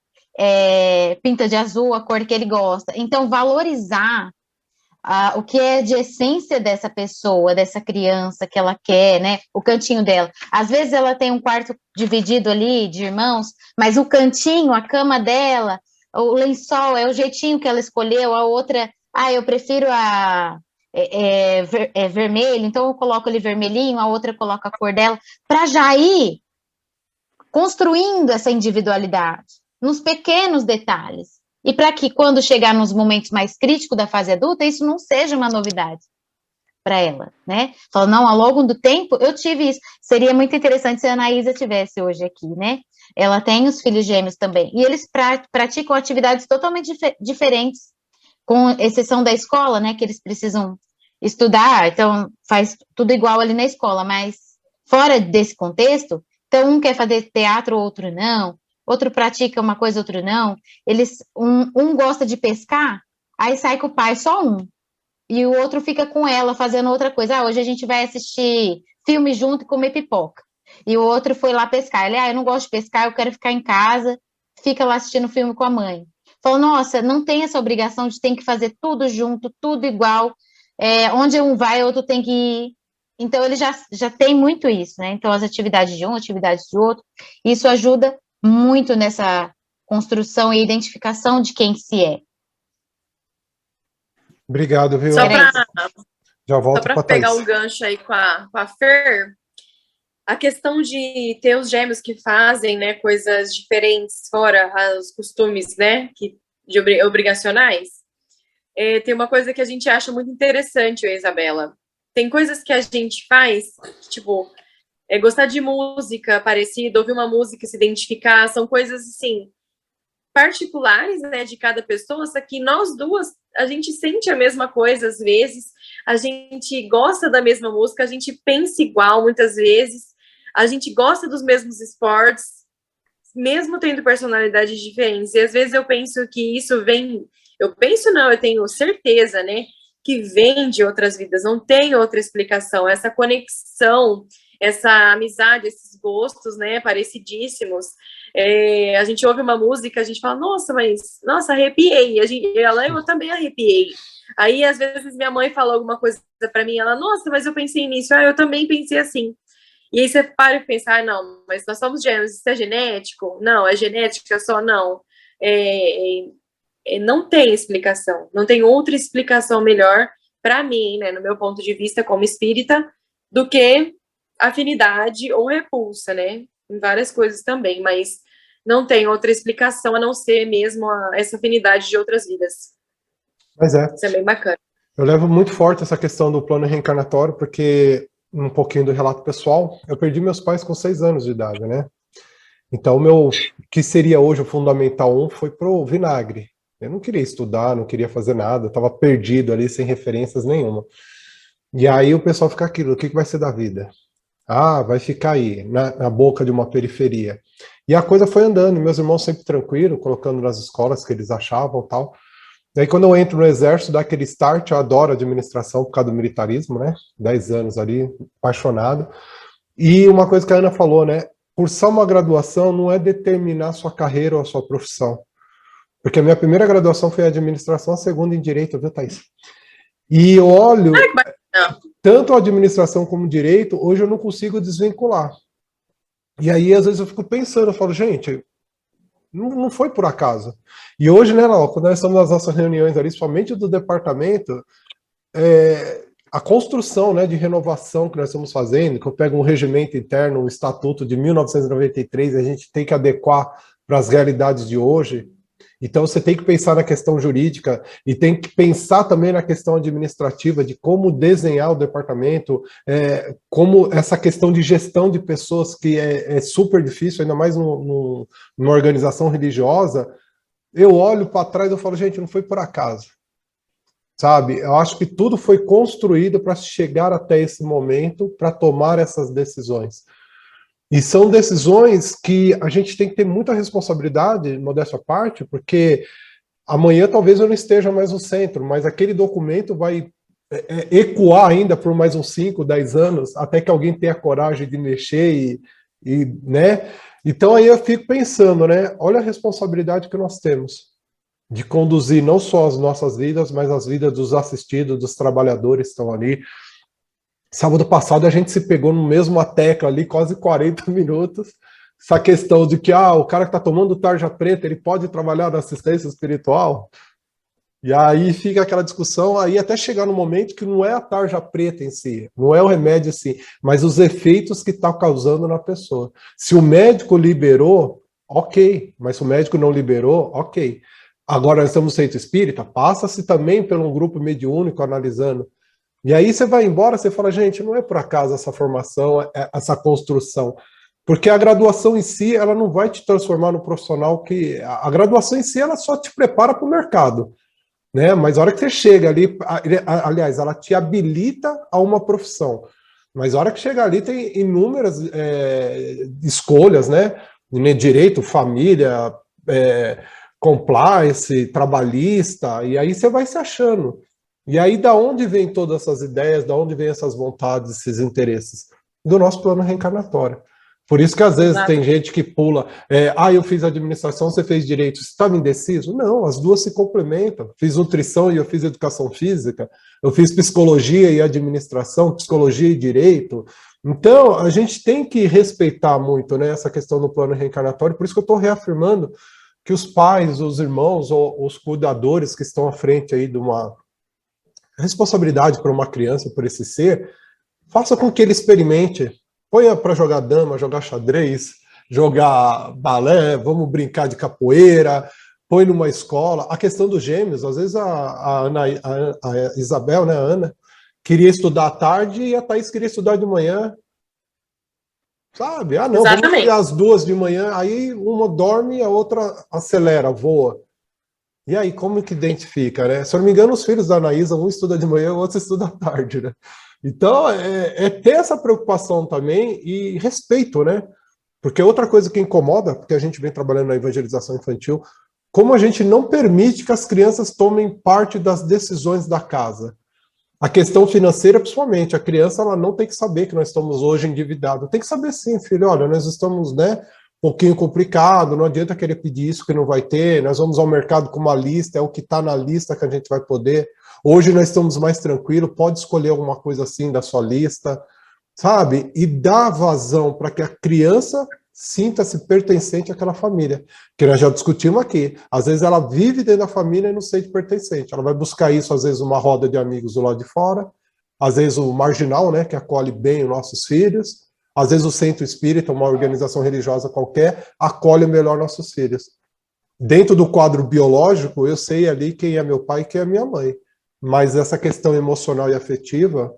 S5: Pinta de azul, a cor que ele gosta. Então, valorizar o que é de essência dessa pessoa, dessa criança que ela quer, né? O cantinho dela. Às vezes ela tem um quarto dividido ali de irmãos, mas o cantinho, a cama dela, o lençol, é o jeitinho que ela escolheu, a outra, eu prefiro vermelho, então eu coloco ali vermelhinho, a outra coloca a cor dela, para já ir construindo essa individualidade, nos pequenos detalhes. E para que, quando chegar nos momentos mais críticos da fase adulta, isso não seja uma novidade para ela, né? Fala, não, ao longo do tempo, eu tive isso. Seria muito interessante se a Anaísa tivesse hoje aqui, né? Ela tem os filhos gêmeos também. E eles praticam atividades totalmente diferentes, com exceção da escola, né? Que eles precisam estudar, então faz tudo igual ali na escola, mas fora desse contexto, então um quer fazer teatro, outro não, outro pratica uma coisa, outro não. Um gosta de pescar, aí sai com o pai, só um. E o outro fica com ela fazendo outra coisa. Hoje a gente vai assistir filme junto e comer pipoca. E o outro foi lá pescar. Ele, eu não gosto de pescar, eu quero ficar em casa, fica lá assistindo filme com a mãe. Falou, nossa, não tem essa obrigação de ter que fazer tudo junto, tudo igual. Onde um vai, outro tem que ir. Então, ele já tem muito isso, né? Então, as atividades de um, atividades de outro. Isso ajuda muito nessa construção e identificação de quem se é.
S2: Obrigado, viu? Já volto
S4: para
S2: para
S4: pegar
S2: Thaís.
S4: um gancho aí com a Fer, a questão de ter os gêmeos que fazem, né, coisas diferentes fora os costumes, né, obrigacionais, tem uma coisa que a gente acha muito interessante, Isabela. Tem coisas que a gente faz, tipo, gostar de música parecida, ouvir uma música e se identificar, são coisas, assim, particulares, né, de cada pessoa, só que nós duas, a gente sente a mesma coisa às vezes, a gente gosta da mesma música, a gente pensa igual muitas vezes, a gente gosta dos mesmos esportes, mesmo tendo personalidades diferentes, e às vezes eu penso que isso vem, eu tenho certeza, né, que vem de outras vidas, não tem outra explicação. Essa conexão, essa amizade, esses gostos, né, parecidíssimos. A gente ouve uma música, a gente fala, nossa, arrepiei. Eu também arrepiei. Aí, às vezes, minha mãe fala alguma coisa para mim, ela, nossa, mas eu pensei nisso. Eu também pensei assim. E aí você para e pensa, não, mas nós somos gêmeos, isso é genético? Não, é genética só? Não. Não tem explicação, não tem outra explicação melhor para mim, né, no meu ponto de vista como espírita, do que afinidade ou repulsa, né, em várias coisas também, mas não tem outra explicação a não ser mesmo essa afinidade de outras vidas.
S2: Mas
S4: isso é bem bacana.
S2: Eu levo muito forte essa questão do plano reencarnatório, porque, um pouquinho do relato pessoal, eu perdi meus pais com 6 anos de idade, né? Então, que seria hoje o Fundamental 1 foi pro vinagre. Eu não queria estudar, não queria fazer nada, estava perdido ali, sem referências nenhuma. E aí o pessoal fica aquilo, o que vai ser da vida? Vai ficar aí, na boca de uma periferia. E a coisa foi andando, meus irmãos sempre tranquilos, colocando nas escolas que eles achavam e tal. E aí quando eu entro no exército, dá aquele start, eu adoro administração por causa do militarismo, né? 10 anos ali, apaixonado. E uma coisa que a Ana falou, né? Cursar uma graduação não é determinar a sua carreira ou a sua profissão. Porque a minha primeira graduação foi em administração, a segunda em direito, viu, Thaís? E eu olho, tanto a administração como o direito, hoje eu não consigo desvincular. E aí, às vezes, eu fico pensando, eu falo, gente, não foi por acaso. E hoje, né, Lau, quando nós estamos nas nossas reuniões ali, somente do departamento, a construção, né, de renovação que nós estamos fazendo, que eu pego um regimento interno, um estatuto de 1993, a gente tem que adequar para as realidades de hoje. Então você tem que pensar na questão jurídica e tem que pensar também na questão administrativa de como desenhar o departamento, como essa questão de gestão de pessoas que é super difícil, ainda mais numa organização religiosa. Eu olho para trás e falo, gente, não foi por acaso. Sabe? Eu acho que tudo foi construído para chegar até esse momento, para tomar essas decisões. E são decisões que a gente tem que ter muita responsabilidade, modéstia à parte, porque amanhã talvez eu não esteja mais no centro, mas aquele documento vai ecoar ainda por mais uns 5, 10 anos, até que alguém tenha coragem de mexer né? Então aí eu fico pensando, né? Olha a responsabilidade que nós temos de conduzir não só as nossas vidas, mas as vidas dos assistidos, dos trabalhadores que estão ali. Sábado passado a gente se pegou no mesmo tecla ali, quase 40 minutos, essa questão de que o cara que está tomando tarja preta, ele pode trabalhar na assistência espiritual? E aí fica aquela discussão, aí até chegar no momento que não é a tarja preta em si, não é o remédio em si, mas os efeitos que está causando na pessoa. Se o médico liberou, ok, mas se o médico não liberou, ok. Agora nós estamos no centro espírita, passa-se também por um grupo mediúnico analisando. E aí você vai embora, você fala, gente, não é por acaso essa formação, essa construção. Porque a graduação em si, ela não vai te transformar no profissional que... A graduação em si, ela só te prepara para o mercado. Né? Mas a hora que você chega ali... Aliás, ela te habilita a uma profissão. Mas a hora que chega ali, tem inúmeras escolhas, né? Direito, família, compliance, trabalhista, e aí você vai se achando. E aí, da onde vem todas essas ideias, da onde vem essas vontades, esses interesses? Do nosso plano reencarnatório. Por isso que, às vezes, tem gente que pula, eu fiz administração, você fez direito, você estava indeciso? Não, as duas se complementam. Fiz nutrição e eu fiz educação física, eu fiz psicologia e administração, psicologia e direito. Então, a gente tem que respeitar muito, né, essa questão do plano reencarnatório, por isso que eu estou reafirmando que os pais, os irmãos, ou os cuidadores que estão à frente aí de uma responsabilidade para uma criança, por esse ser, faça com que ele experimente. Ponha para jogar dama, jogar xadrez, jogar balé, vamos brincar de capoeira, põe numa escola. A questão dos gêmeos, às vezes a Isabel, né, a Ana, queria estudar à tarde e a Thaís queria estudar de manhã. Sabe? Não, exatamente. Vamos criar as duas de manhã, aí uma dorme e a outra acelera, voa. E aí, como que identifica, né? Se eu não me engano, os filhos da Anaísa, um estuda de manhã, o outro estuda à tarde, né? Então, ter essa preocupação também e respeito, né? Porque outra coisa que incomoda, porque a gente vem trabalhando na evangelização infantil, como a gente não permite que as crianças tomem parte das decisões da casa. A questão financeira, principalmente, a criança ela não tem que saber que nós estamos hoje endividados. Tem que saber sim, filho, olha, nós estamos, né, um pouquinho complicado, não adianta querer pedir isso que não vai ter, nós vamos ao mercado com uma lista, é o que está na lista que a gente vai poder. Hoje nós estamos mais tranquilos, pode escolher alguma coisa assim da sua lista, sabe? E dar vazão para que a criança sinta-se pertencente àquela família. Que nós já discutimos aqui. Às vezes ela vive dentro da família e não se sente pertencente. Ela vai buscar isso, às vezes, uma roda de amigos do lado de fora, às vezes o marginal, né, que acolhe bem os nossos filhos, às vezes o centro espírita, uma organização religiosa qualquer, acolhe melhor nossos filhos. Dentro do quadro biológico, eu sei ali quem é meu pai e quem é minha mãe. Mas essa questão emocional e afetiva,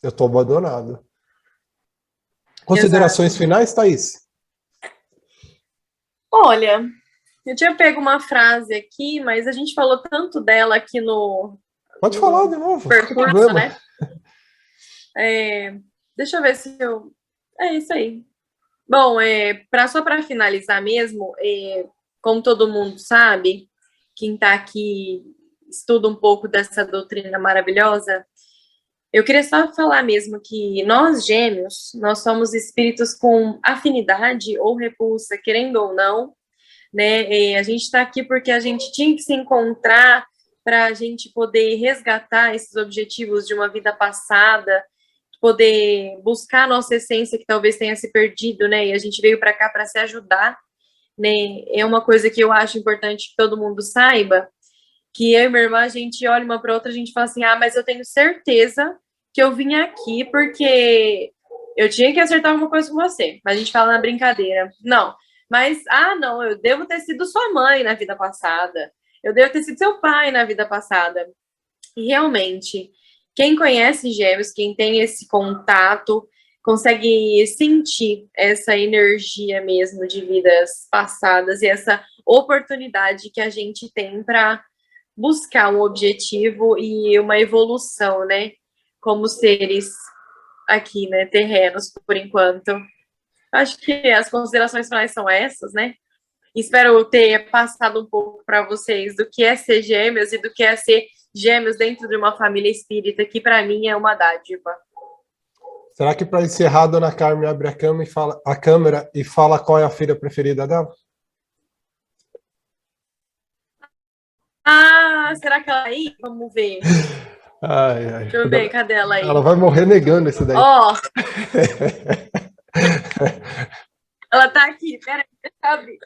S2: eu estou abandonado. Considerações finais, Thaís?
S4: Olha, eu tinha pego uma frase aqui, mas a gente falou tanto dela aqui no
S2: Pode falar de novo.
S4: percurso, né? Deixa eu ver se eu... É isso aí. Bom, só para finalizar mesmo, como todo mundo sabe, quem está aqui estuda um pouco dessa doutrina maravilhosa, eu queria só falar mesmo que nós, gêmeos, nós somos espíritos com afinidade ou repulsa, querendo ou não, né? A gente está aqui porque a gente tinha que se encontrar para a gente poder resgatar esses objetivos de uma vida passada, poder buscar a nossa essência que talvez tenha se perdido, né? E a gente veio para cá para se ajudar, né? É uma coisa que eu acho importante que todo mundo saiba, que eu e minha irmã, a gente olha uma para outra, a gente fala assim, mas eu tenho certeza que eu vim aqui porque eu tinha que acertar alguma coisa com você. Mas a gente fala na brincadeira. Não, mas, não, eu devo ter sido sua mãe na vida passada. Eu devo ter sido seu pai na vida passada. E realmente, quem conhece Gêmeos, quem tem esse contato, consegue sentir essa energia mesmo de vidas passadas e essa oportunidade que a gente tem para buscar um objetivo e uma evolução, né? Como seres aqui, né? Terrenos, por enquanto. Acho que as considerações finais são essas, né? Espero ter passado um pouco para vocês do que é ser gêmeos e do que é ser gêmeos dentro de uma família espírita, que para mim é uma dádiva.
S2: Será que para encerrar, a dona Carmen abre a câmera e fala qual é a filha preferida dela?
S4: Será que ela aí? Vamos ver.
S2: Ai.
S4: Deixa eu ver, cadê ela aí?
S2: Ela vai morrer negando esse daí.
S4: Ela tá aqui, peraí, deixa eu abrir.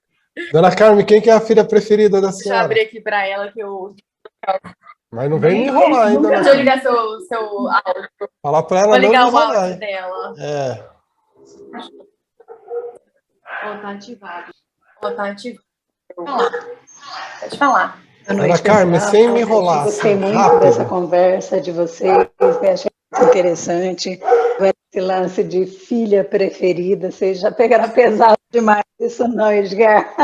S2: Dona Carmen, quem que é a filha preferida da senhora?
S4: Deixa eu abrir aqui para ela que eu...
S2: Mas não vem me enrolar ainda.
S4: Deixa eu ligar seu áudio.
S2: Falar para ela
S4: Vou ligar
S2: não
S4: o áudio
S2: enrolar.
S4: dela. Tá ativado. Tá ativado. Pode falar.
S2: Dona Carmen, sem me enrolar.
S8: Gostei muito
S2: rápido.
S8: dessa conversa de vocês, achei muito interessante. Esse lance de filha preferida, vocês já pegaram pesado demais isso não, Edgar.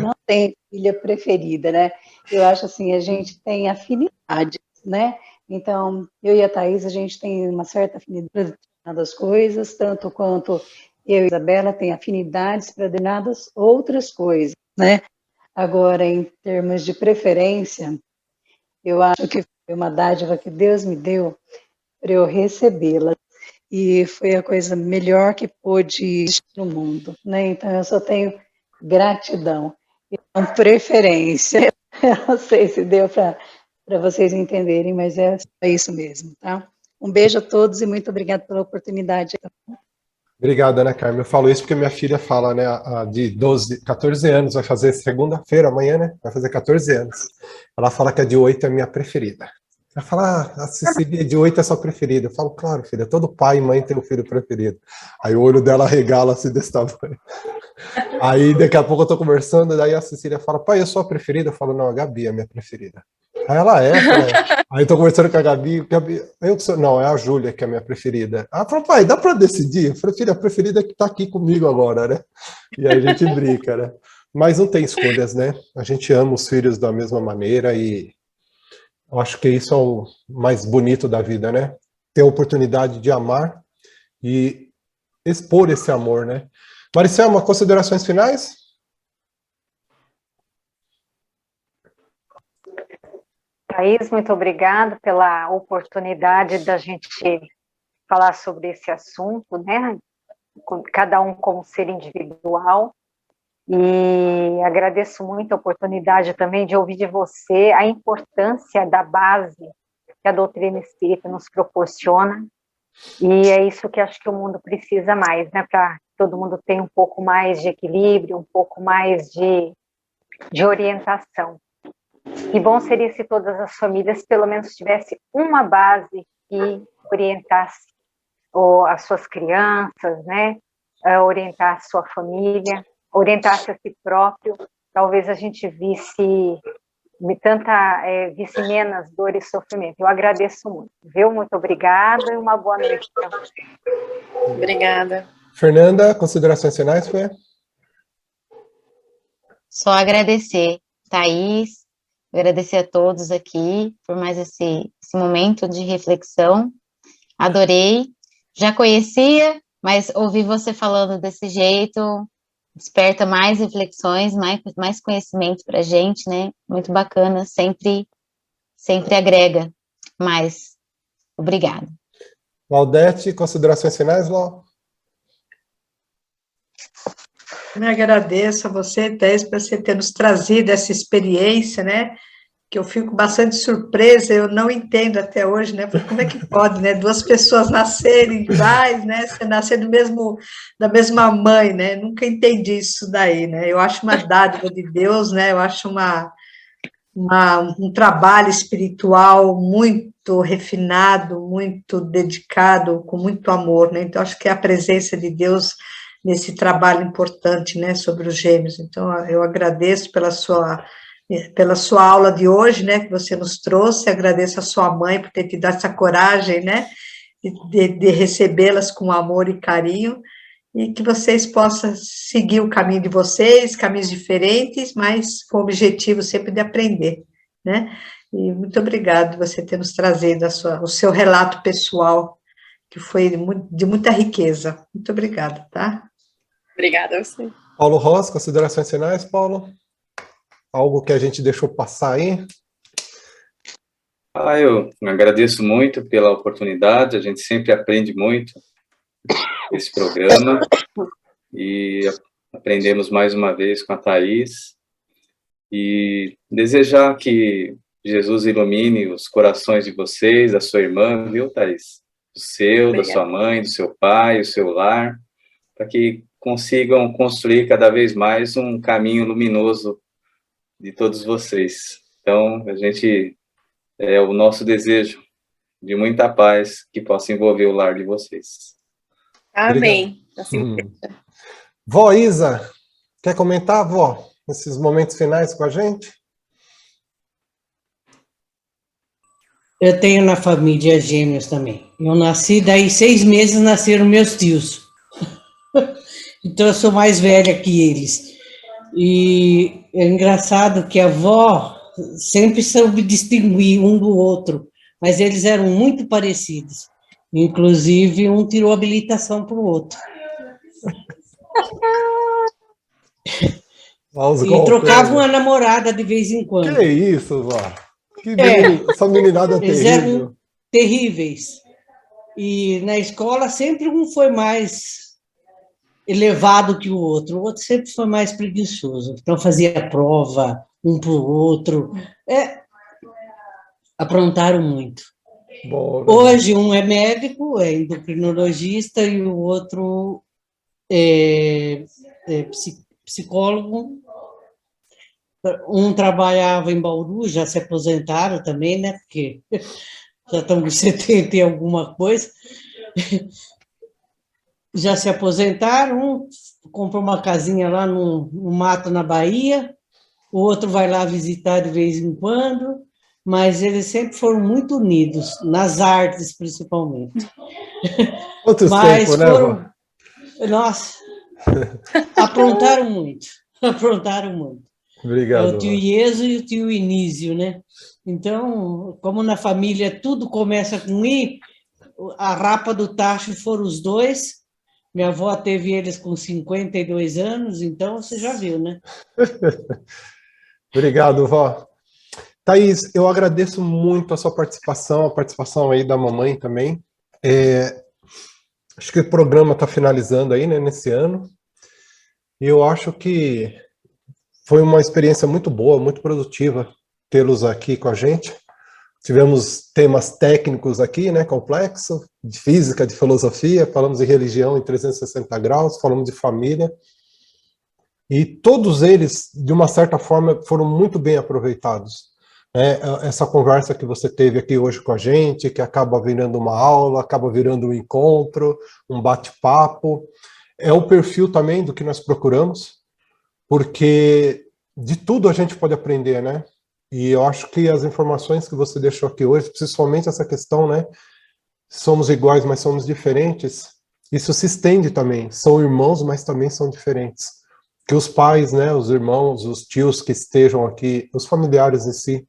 S8: Não tem filha preferida, né? Eu acho assim, a gente tem afinidade, né? Então, eu e a Thaís, a gente tem uma certa afinidade para determinadas coisas, tanto quanto eu e a Isabela tem afinidades para determinadas outras coisas, né? Agora, em termos de preferência, eu acho que foi uma dádiva que Deus me deu para eu recebê-la. E foi a coisa melhor que pôde existir no mundo, né? Então, eu só tenho gratidão e não preferência. Eu não sei se deu para vocês entenderem, mas é isso mesmo, tá? Um beijo a todos e muito obrigada pela oportunidade.
S2: Obrigado, Ana Carmen. Eu falo isso porque minha filha fala, né, de 14 anos, vai fazer segunda-feira, amanhã, né? Vai fazer 14 anos. Ela fala que a de 8 é minha preferida. Ela fala, a Cecília de 8 é sua preferida. Eu falo, claro, filha, todo pai e mãe tem um filho preferido. Aí o olho dela regala assim desse tamanho. Aí daqui a pouco eu tô conversando, daí a Cecília fala, pai, eu sou a preferida? Eu falo, não, a Gabi é a minha preferida. Aí ela aí eu tô conversando com a Gabi, não, é a Júlia que é a minha preferida. Ela falou, pai, dá pra decidir? Eu falei, filha, a preferida é que tá aqui comigo agora, né? E aí a gente brinca, né? Mas não tem escolhas, né? A gente ama os filhos da mesma maneira e eu acho que isso é o mais bonito da vida, né? Ter a oportunidade de amar e expor esse amor, né? Maricelma, considerações finais?
S6: Thaís, muito obrigada pela oportunidade da gente falar sobre esse assunto, né? Cada um como ser individual. E agradeço muito a oportunidade também de ouvir de você a importância da base que a doutrina espírita nos proporciona. E é isso que acho que o mundo precisa mais, né? Para todo mundo ter um pouco mais de equilíbrio, um pouco mais de orientação. Que bom seria se todas as famílias pelo menos tivessem uma base que orientasse as suas crianças, né? Orientar a sua família, orientasse a si próprio. Talvez a gente visse menos dor e sofrimento. Eu agradeço muito, viu? Muito obrigada e uma boa noite.
S4: Obrigada.
S2: Fernanda, considerações finais, Fê?
S5: Só agradecer, Thaís, agradecer a todos aqui por mais esse momento de reflexão. Adorei. Já conhecia, mas ouvir você falando desse jeito desperta mais reflexões, mais conhecimento para a gente, né? Muito bacana, sempre agrega mais. Obrigada.
S2: Laudete, considerações finais, Lau?
S7: Eu agradeço a você, Thais, por você ter nos trazido essa experiência, né? Que eu fico bastante surpresa, eu não entendo até hoje, né? Porque como é que pode, né? Duas pessoas nascerem iguais, né? Você nascer da mesma mãe, né? Nunca entendi isso daí, né? Eu acho uma dádiva de Deus, né? Eu acho um trabalho espiritual muito refinado, muito dedicado, com muito amor, né? Então, acho que é a presença de Deus nesse trabalho importante, né? Sobre os gêmeos. Então, eu agradeço pela sua aula de hoje, né, que você nos trouxe, agradeço a sua mãe por ter te dado essa coragem, né, de recebê-las com amor e carinho, e que vocês possam seguir o caminho de vocês, caminhos diferentes, mas com o objetivo sempre de aprender, né, e muito obrigado por você ter nos trazido o seu relato pessoal, que foi de muita riqueza. Muito obrigada, tá?
S4: Obrigada a você.
S2: Paulo Ross, considerações finais, Paulo? Algo que a gente deixou passar aí?
S3: Eu agradeço muito pela oportunidade, a gente sempre aprende muito nesse programa, e aprendemos mais uma vez com a Thaís, e desejar que Jesus ilumine os corações de vocês, da sua irmã, viu, Thaís? Do seu, da sua mãe, do seu pai, o seu lar, para que consigam construir cada vez mais um caminho luminoso de todos vocês. Então, é o nosso desejo de muita paz que possa envolver o lar de vocês.
S4: Amém. Assim,
S2: Vó Isa, quer comentar, vó, esses momentos finais com a gente?
S9: Eu tenho na família gêmeos também. Eu nasci, daí 6 meses nasceram meus tios. Então, eu sou mais velha que eles. E é engraçado que a avó sempre soube distinguir um do outro, mas eles eram muito parecidos. Inclusive, um tirou habilitação para o outro. E trocavam a namorada de vez em quando.
S2: Que isso, vó? Essa meninada
S9: eles
S2: terrível.
S9: Eram terríveis. E na escola sempre um foi mais elevado que o outro sempre foi mais preguiçoso, então fazia prova um para o outro, aprontaram muito.
S2: Bom,
S9: hoje um é médico, é endocrinologista, e o outro é psicólogo. Um trabalhava em Bauru, já se aposentaram também, né, porque já estão com 70 e alguma coisa. Já se aposentaram, um comprou uma casinha lá no mato, na Bahia, o outro vai lá visitar de vez em quando, mas eles sempre foram muito unidos, nas artes, principalmente.
S2: Outros tempos, né, vó?
S9: Nossa, aprontaram muito.
S2: Obrigado.
S9: O tio Ieso e o tio Inísio, né? Então, como na família tudo começa com I, a rapa do tacho foram os dois. Minha avó teve eles com 52 anos, então você já viu, né?
S2: Obrigado, vó. Thaís, eu agradeço muito a sua participação, a participação aí da mamãe também. Acho que o programa está finalizando aí, né, nesse ano. E eu acho que foi uma experiência muito boa, muito produtiva tê-los aqui com a gente. Tivemos temas técnicos aqui, né, complexos, de física, de filosofia, falamos de religião em 360 graus, falamos de família. E todos eles, de uma certa forma, foram muito bem aproveitados. Essa conversa que você teve aqui hoje com a gente, que acaba virando uma aula, acaba virando um encontro, um bate-papo, é o perfil também do que nós procuramos, porque de tudo a gente pode aprender, né? E eu acho que as informações que você deixou aqui hoje, principalmente essa questão, né? Somos iguais, mas somos diferentes. Isso se estende também. São irmãos, mas também são diferentes. Que os pais, né? Os irmãos, os tios que estejam aqui, os familiares em si,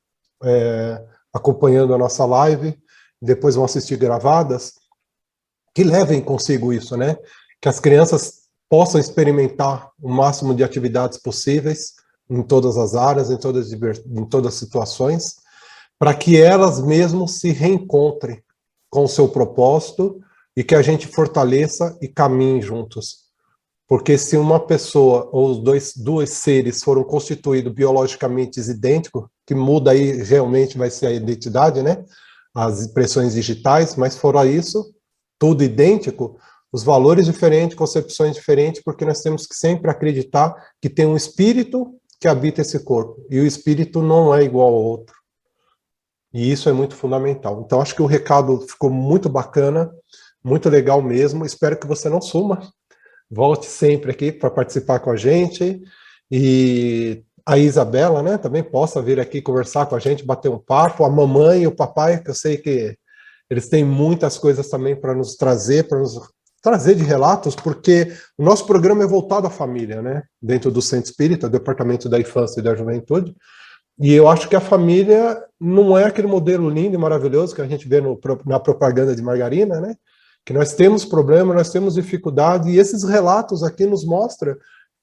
S2: acompanhando a nossa live, depois vão assistir gravadas, que levem consigo isso, né? Que as crianças possam experimentar o máximo de atividades possíveis em todas as áreas, em todas as situações, para que elas mesmas se reencontrem com o seu propósito e que a gente fortaleça e caminhe juntos. Porque se uma pessoa ou dois seres foram constituídos biologicamente idênticos, que muda aí realmente vai ser a identidade, né? As impressões digitais, mas fora isso, tudo idêntico, os valores diferentes, concepções diferentes, porque nós temos que sempre acreditar que tem um espírito que habita esse corpo, e o espírito não é igual ao outro. E isso é muito fundamental. Então, acho que o recado ficou muito bacana, muito legal mesmo. Espero que você não suma. Volte sempre aqui para participar com a gente. E a Isabela, né, também possa vir aqui conversar com a gente, bater um papo. A mamãe e o papai, que eu sei que eles têm muitas coisas também para nos trazer de relatos, porque o nosso programa é voltado à família, né, dentro do Centro Espírita, Departamento da Infância e da Juventude. E eu acho que a família não é aquele modelo lindo e maravilhoso que a gente vê na propaganda de margarina, né? Que nós temos problemas, nós temos dificuldade, e esses relatos aqui nos mostram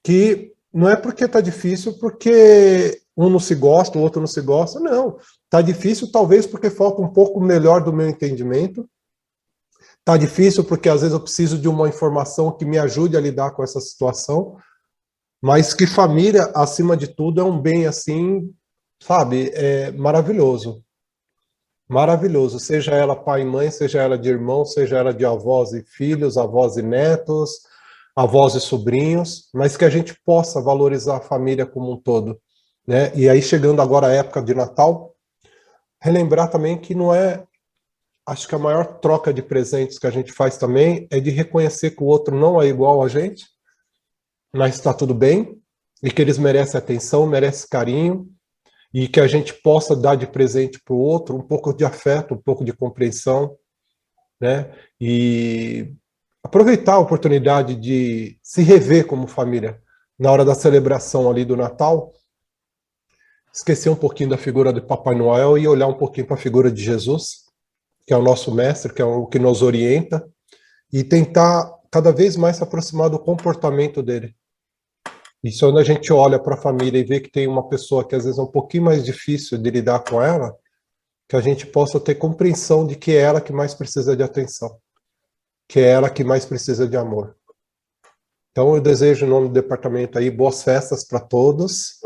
S2: que não é porque está difícil, porque um não se gosta, o outro não se gosta, não. Está difícil talvez porque falta um pouco melhor do meu entendimento, está difícil porque às vezes eu preciso de uma informação que me ajude a lidar com essa situação, mas que família, acima de tudo, é um bem assim, sabe, maravilhoso. Maravilhoso, seja ela pai e mãe, seja ela de irmão, seja ela de avós e filhos, avós e netos, avós e sobrinhos, mas que a gente possa valorizar a família como um todo, né? E aí, chegando agora a época de Natal, relembrar também que não é, acho que a maior troca de presentes que a gente faz também é de reconhecer que o outro não é igual a gente, mas está tudo bem, e que eles merecem atenção, merecem carinho, e que a gente possa dar de presente para o outro um pouco de afeto, um pouco de compreensão, né? E aproveitar a oportunidade de se rever como família. Na hora da celebração ali do Natal, esquecer um pouquinho da figura de Papai Noel e olhar um pouquinho para a figura de Jesus, que é o nosso mestre, que é o que nos orienta, e tentar cada vez mais se aproximar do comportamento dele. E quando a gente olha para a família e vê que tem uma pessoa que às vezes é um pouquinho mais difícil de lidar com ela, que a gente possa ter compreensão de que é ela que mais precisa de atenção, que é ela que mais precisa de amor. Então eu desejo, em nome do departamento aí, boas festas para todos,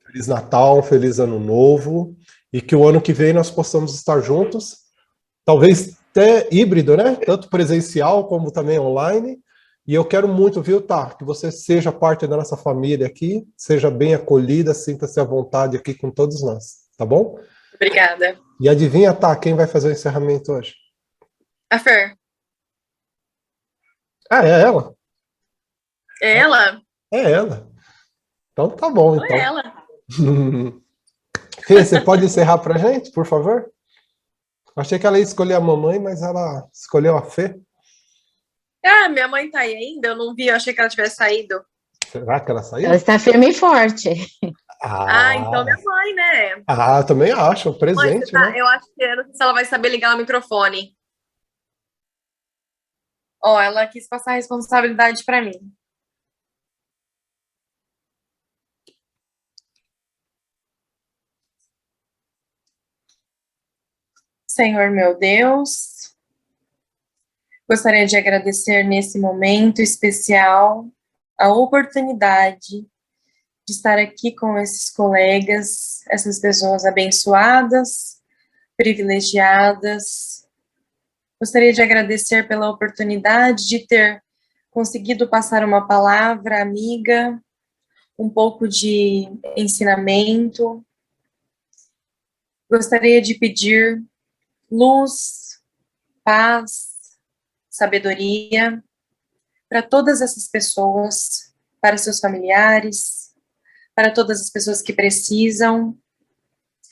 S2: Feliz Natal, Feliz Ano Novo, e que o ano que vem nós possamos estar juntos, talvez até híbrido, né? Tanto presencial como também online. E eu quero muito, viu, Tá? Que você seja parte da nossa família aqui, seja bem acolhida, sinta-se à vontade aqui com todos nós, tá bom?
S4: Obrigada.
S2: E adivinha, Tá, quem vai fazer o encerramento hoje?
S4: A Fer.
S2: Ah, é ela?
S4: É ela?
S2: É ela. Então tá bom, então.
S4: É ela.
S2: Fê, você pode encerrar pra gente, por favor? Achei que ela ia escolher a mamãe, mas ela escolheu a Fê.
S4: Ah, minha mãe tá aí ainda? Eu não vi, eu achei que ela tivesse saído.
S2: Será que ela saiu?
S5: Ela está firme e forte.
S4: Então minha mãe, né?
S2: Eu também acho, presente,
S4: Mãe,
S2: né?
S4: eu acho que eu não sei se ela vai saber ligar o microfone. Ó, ela quis passar a responsabilidade pra mim. Senhor meu Deus, gostaria de agradecer nesse momento especial a oportunidade de estar aqui com esses colegas, essas pessoas abençoadas, privilegiadas. Gostaria de agradecer pela oportunidade de ter conseguido passar uma palavra amiga, um pouco de ensinamento. Gostaria de pedir luz, paz, sabedoria para todas essas pessoas, para seus familiares, para todas as pessoas que precisam.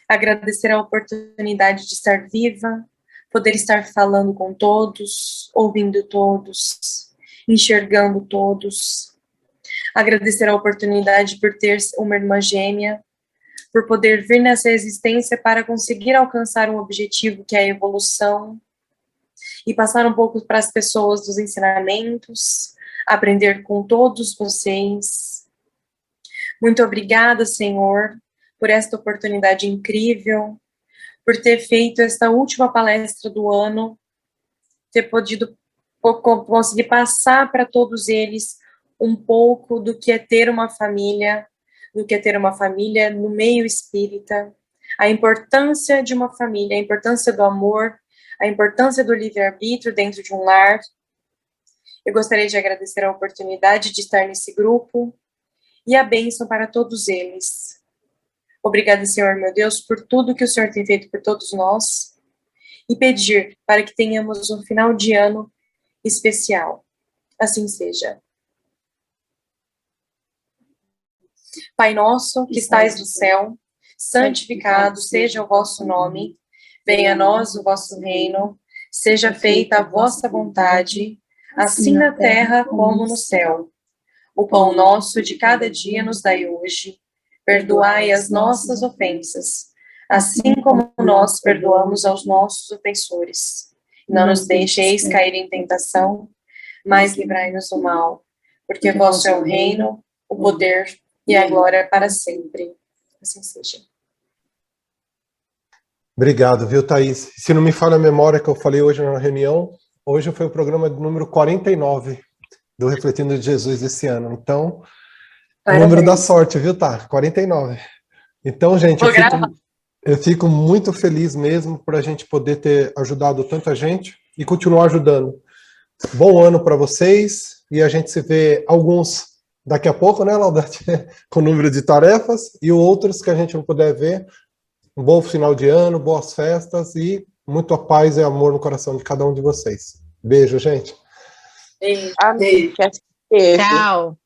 S4: Agradecer a oportunidade de estar viva, poder estar falando com todos, ouvindo todos, enxergando todos. Agradecer a oportunidade por ter uma irmã gêmea, por poder vir nessa existência para conseguir alcançar um objetivo que é a evolução e passar um pouco para as pessoas dos ensinamentos, aprender com todos vocês. Muito obrigada, Senhor, por esta oportunidade incrível, por ter feito esta última palestra do ano, ter podido conseguir passar para todos eles um pouco do que é ter uma família, do que é ter uma família no meio espírita, a importância de uma família, a importância do amor, a importância do livre-arbítrio dentro de um lar. Eu gostaria de agradecer a oportunidade de estar nesse grupo e a bênção para todos eles. Obrigada, Senhor, meu Deus, por tudo que o Senhor tem feito por todos nós e pedir para que tenhamos um final de ano especial. Assim seja. Pai nosso, que estais no céu, santificado seja o vosso nome, venha a nós o vosso reino, seja feita a vossa vontade, assim na terra como no céu. O pão nosso de cada dia nos dai hoje, perdoai as nossas ofensas, assim como nós perdoamos aos nossos ofensores. Não nos deixeis cair em tentação, mas livrai-nos do mal, porque vosso é o reino, o poder e a glória para sempre. Assim seja.
S2: Obrigado, viu, Thaís? Se não me falha a memória que eu falei hoje na reunião, hoje foi o programa número 49 do Refletindo de Jesus esse ano. Então, o número da sorte, viu, tá? 49. Então, gente, eu fico muito feliz mesmo por a gente poder ter ajudado tanta gente e continuar ajudando. Bom ano para vocês e a gente se vê alguns daqui a pouco, né, Laudate? Com o número de tarefas e outros que a gente não puder ver. Um bom final de ano, boas festas e muita paz e amor no coração de cada um de vocês. Beijo, gente.
S4: Beijo.
S6: Amém.
S5: Tchau.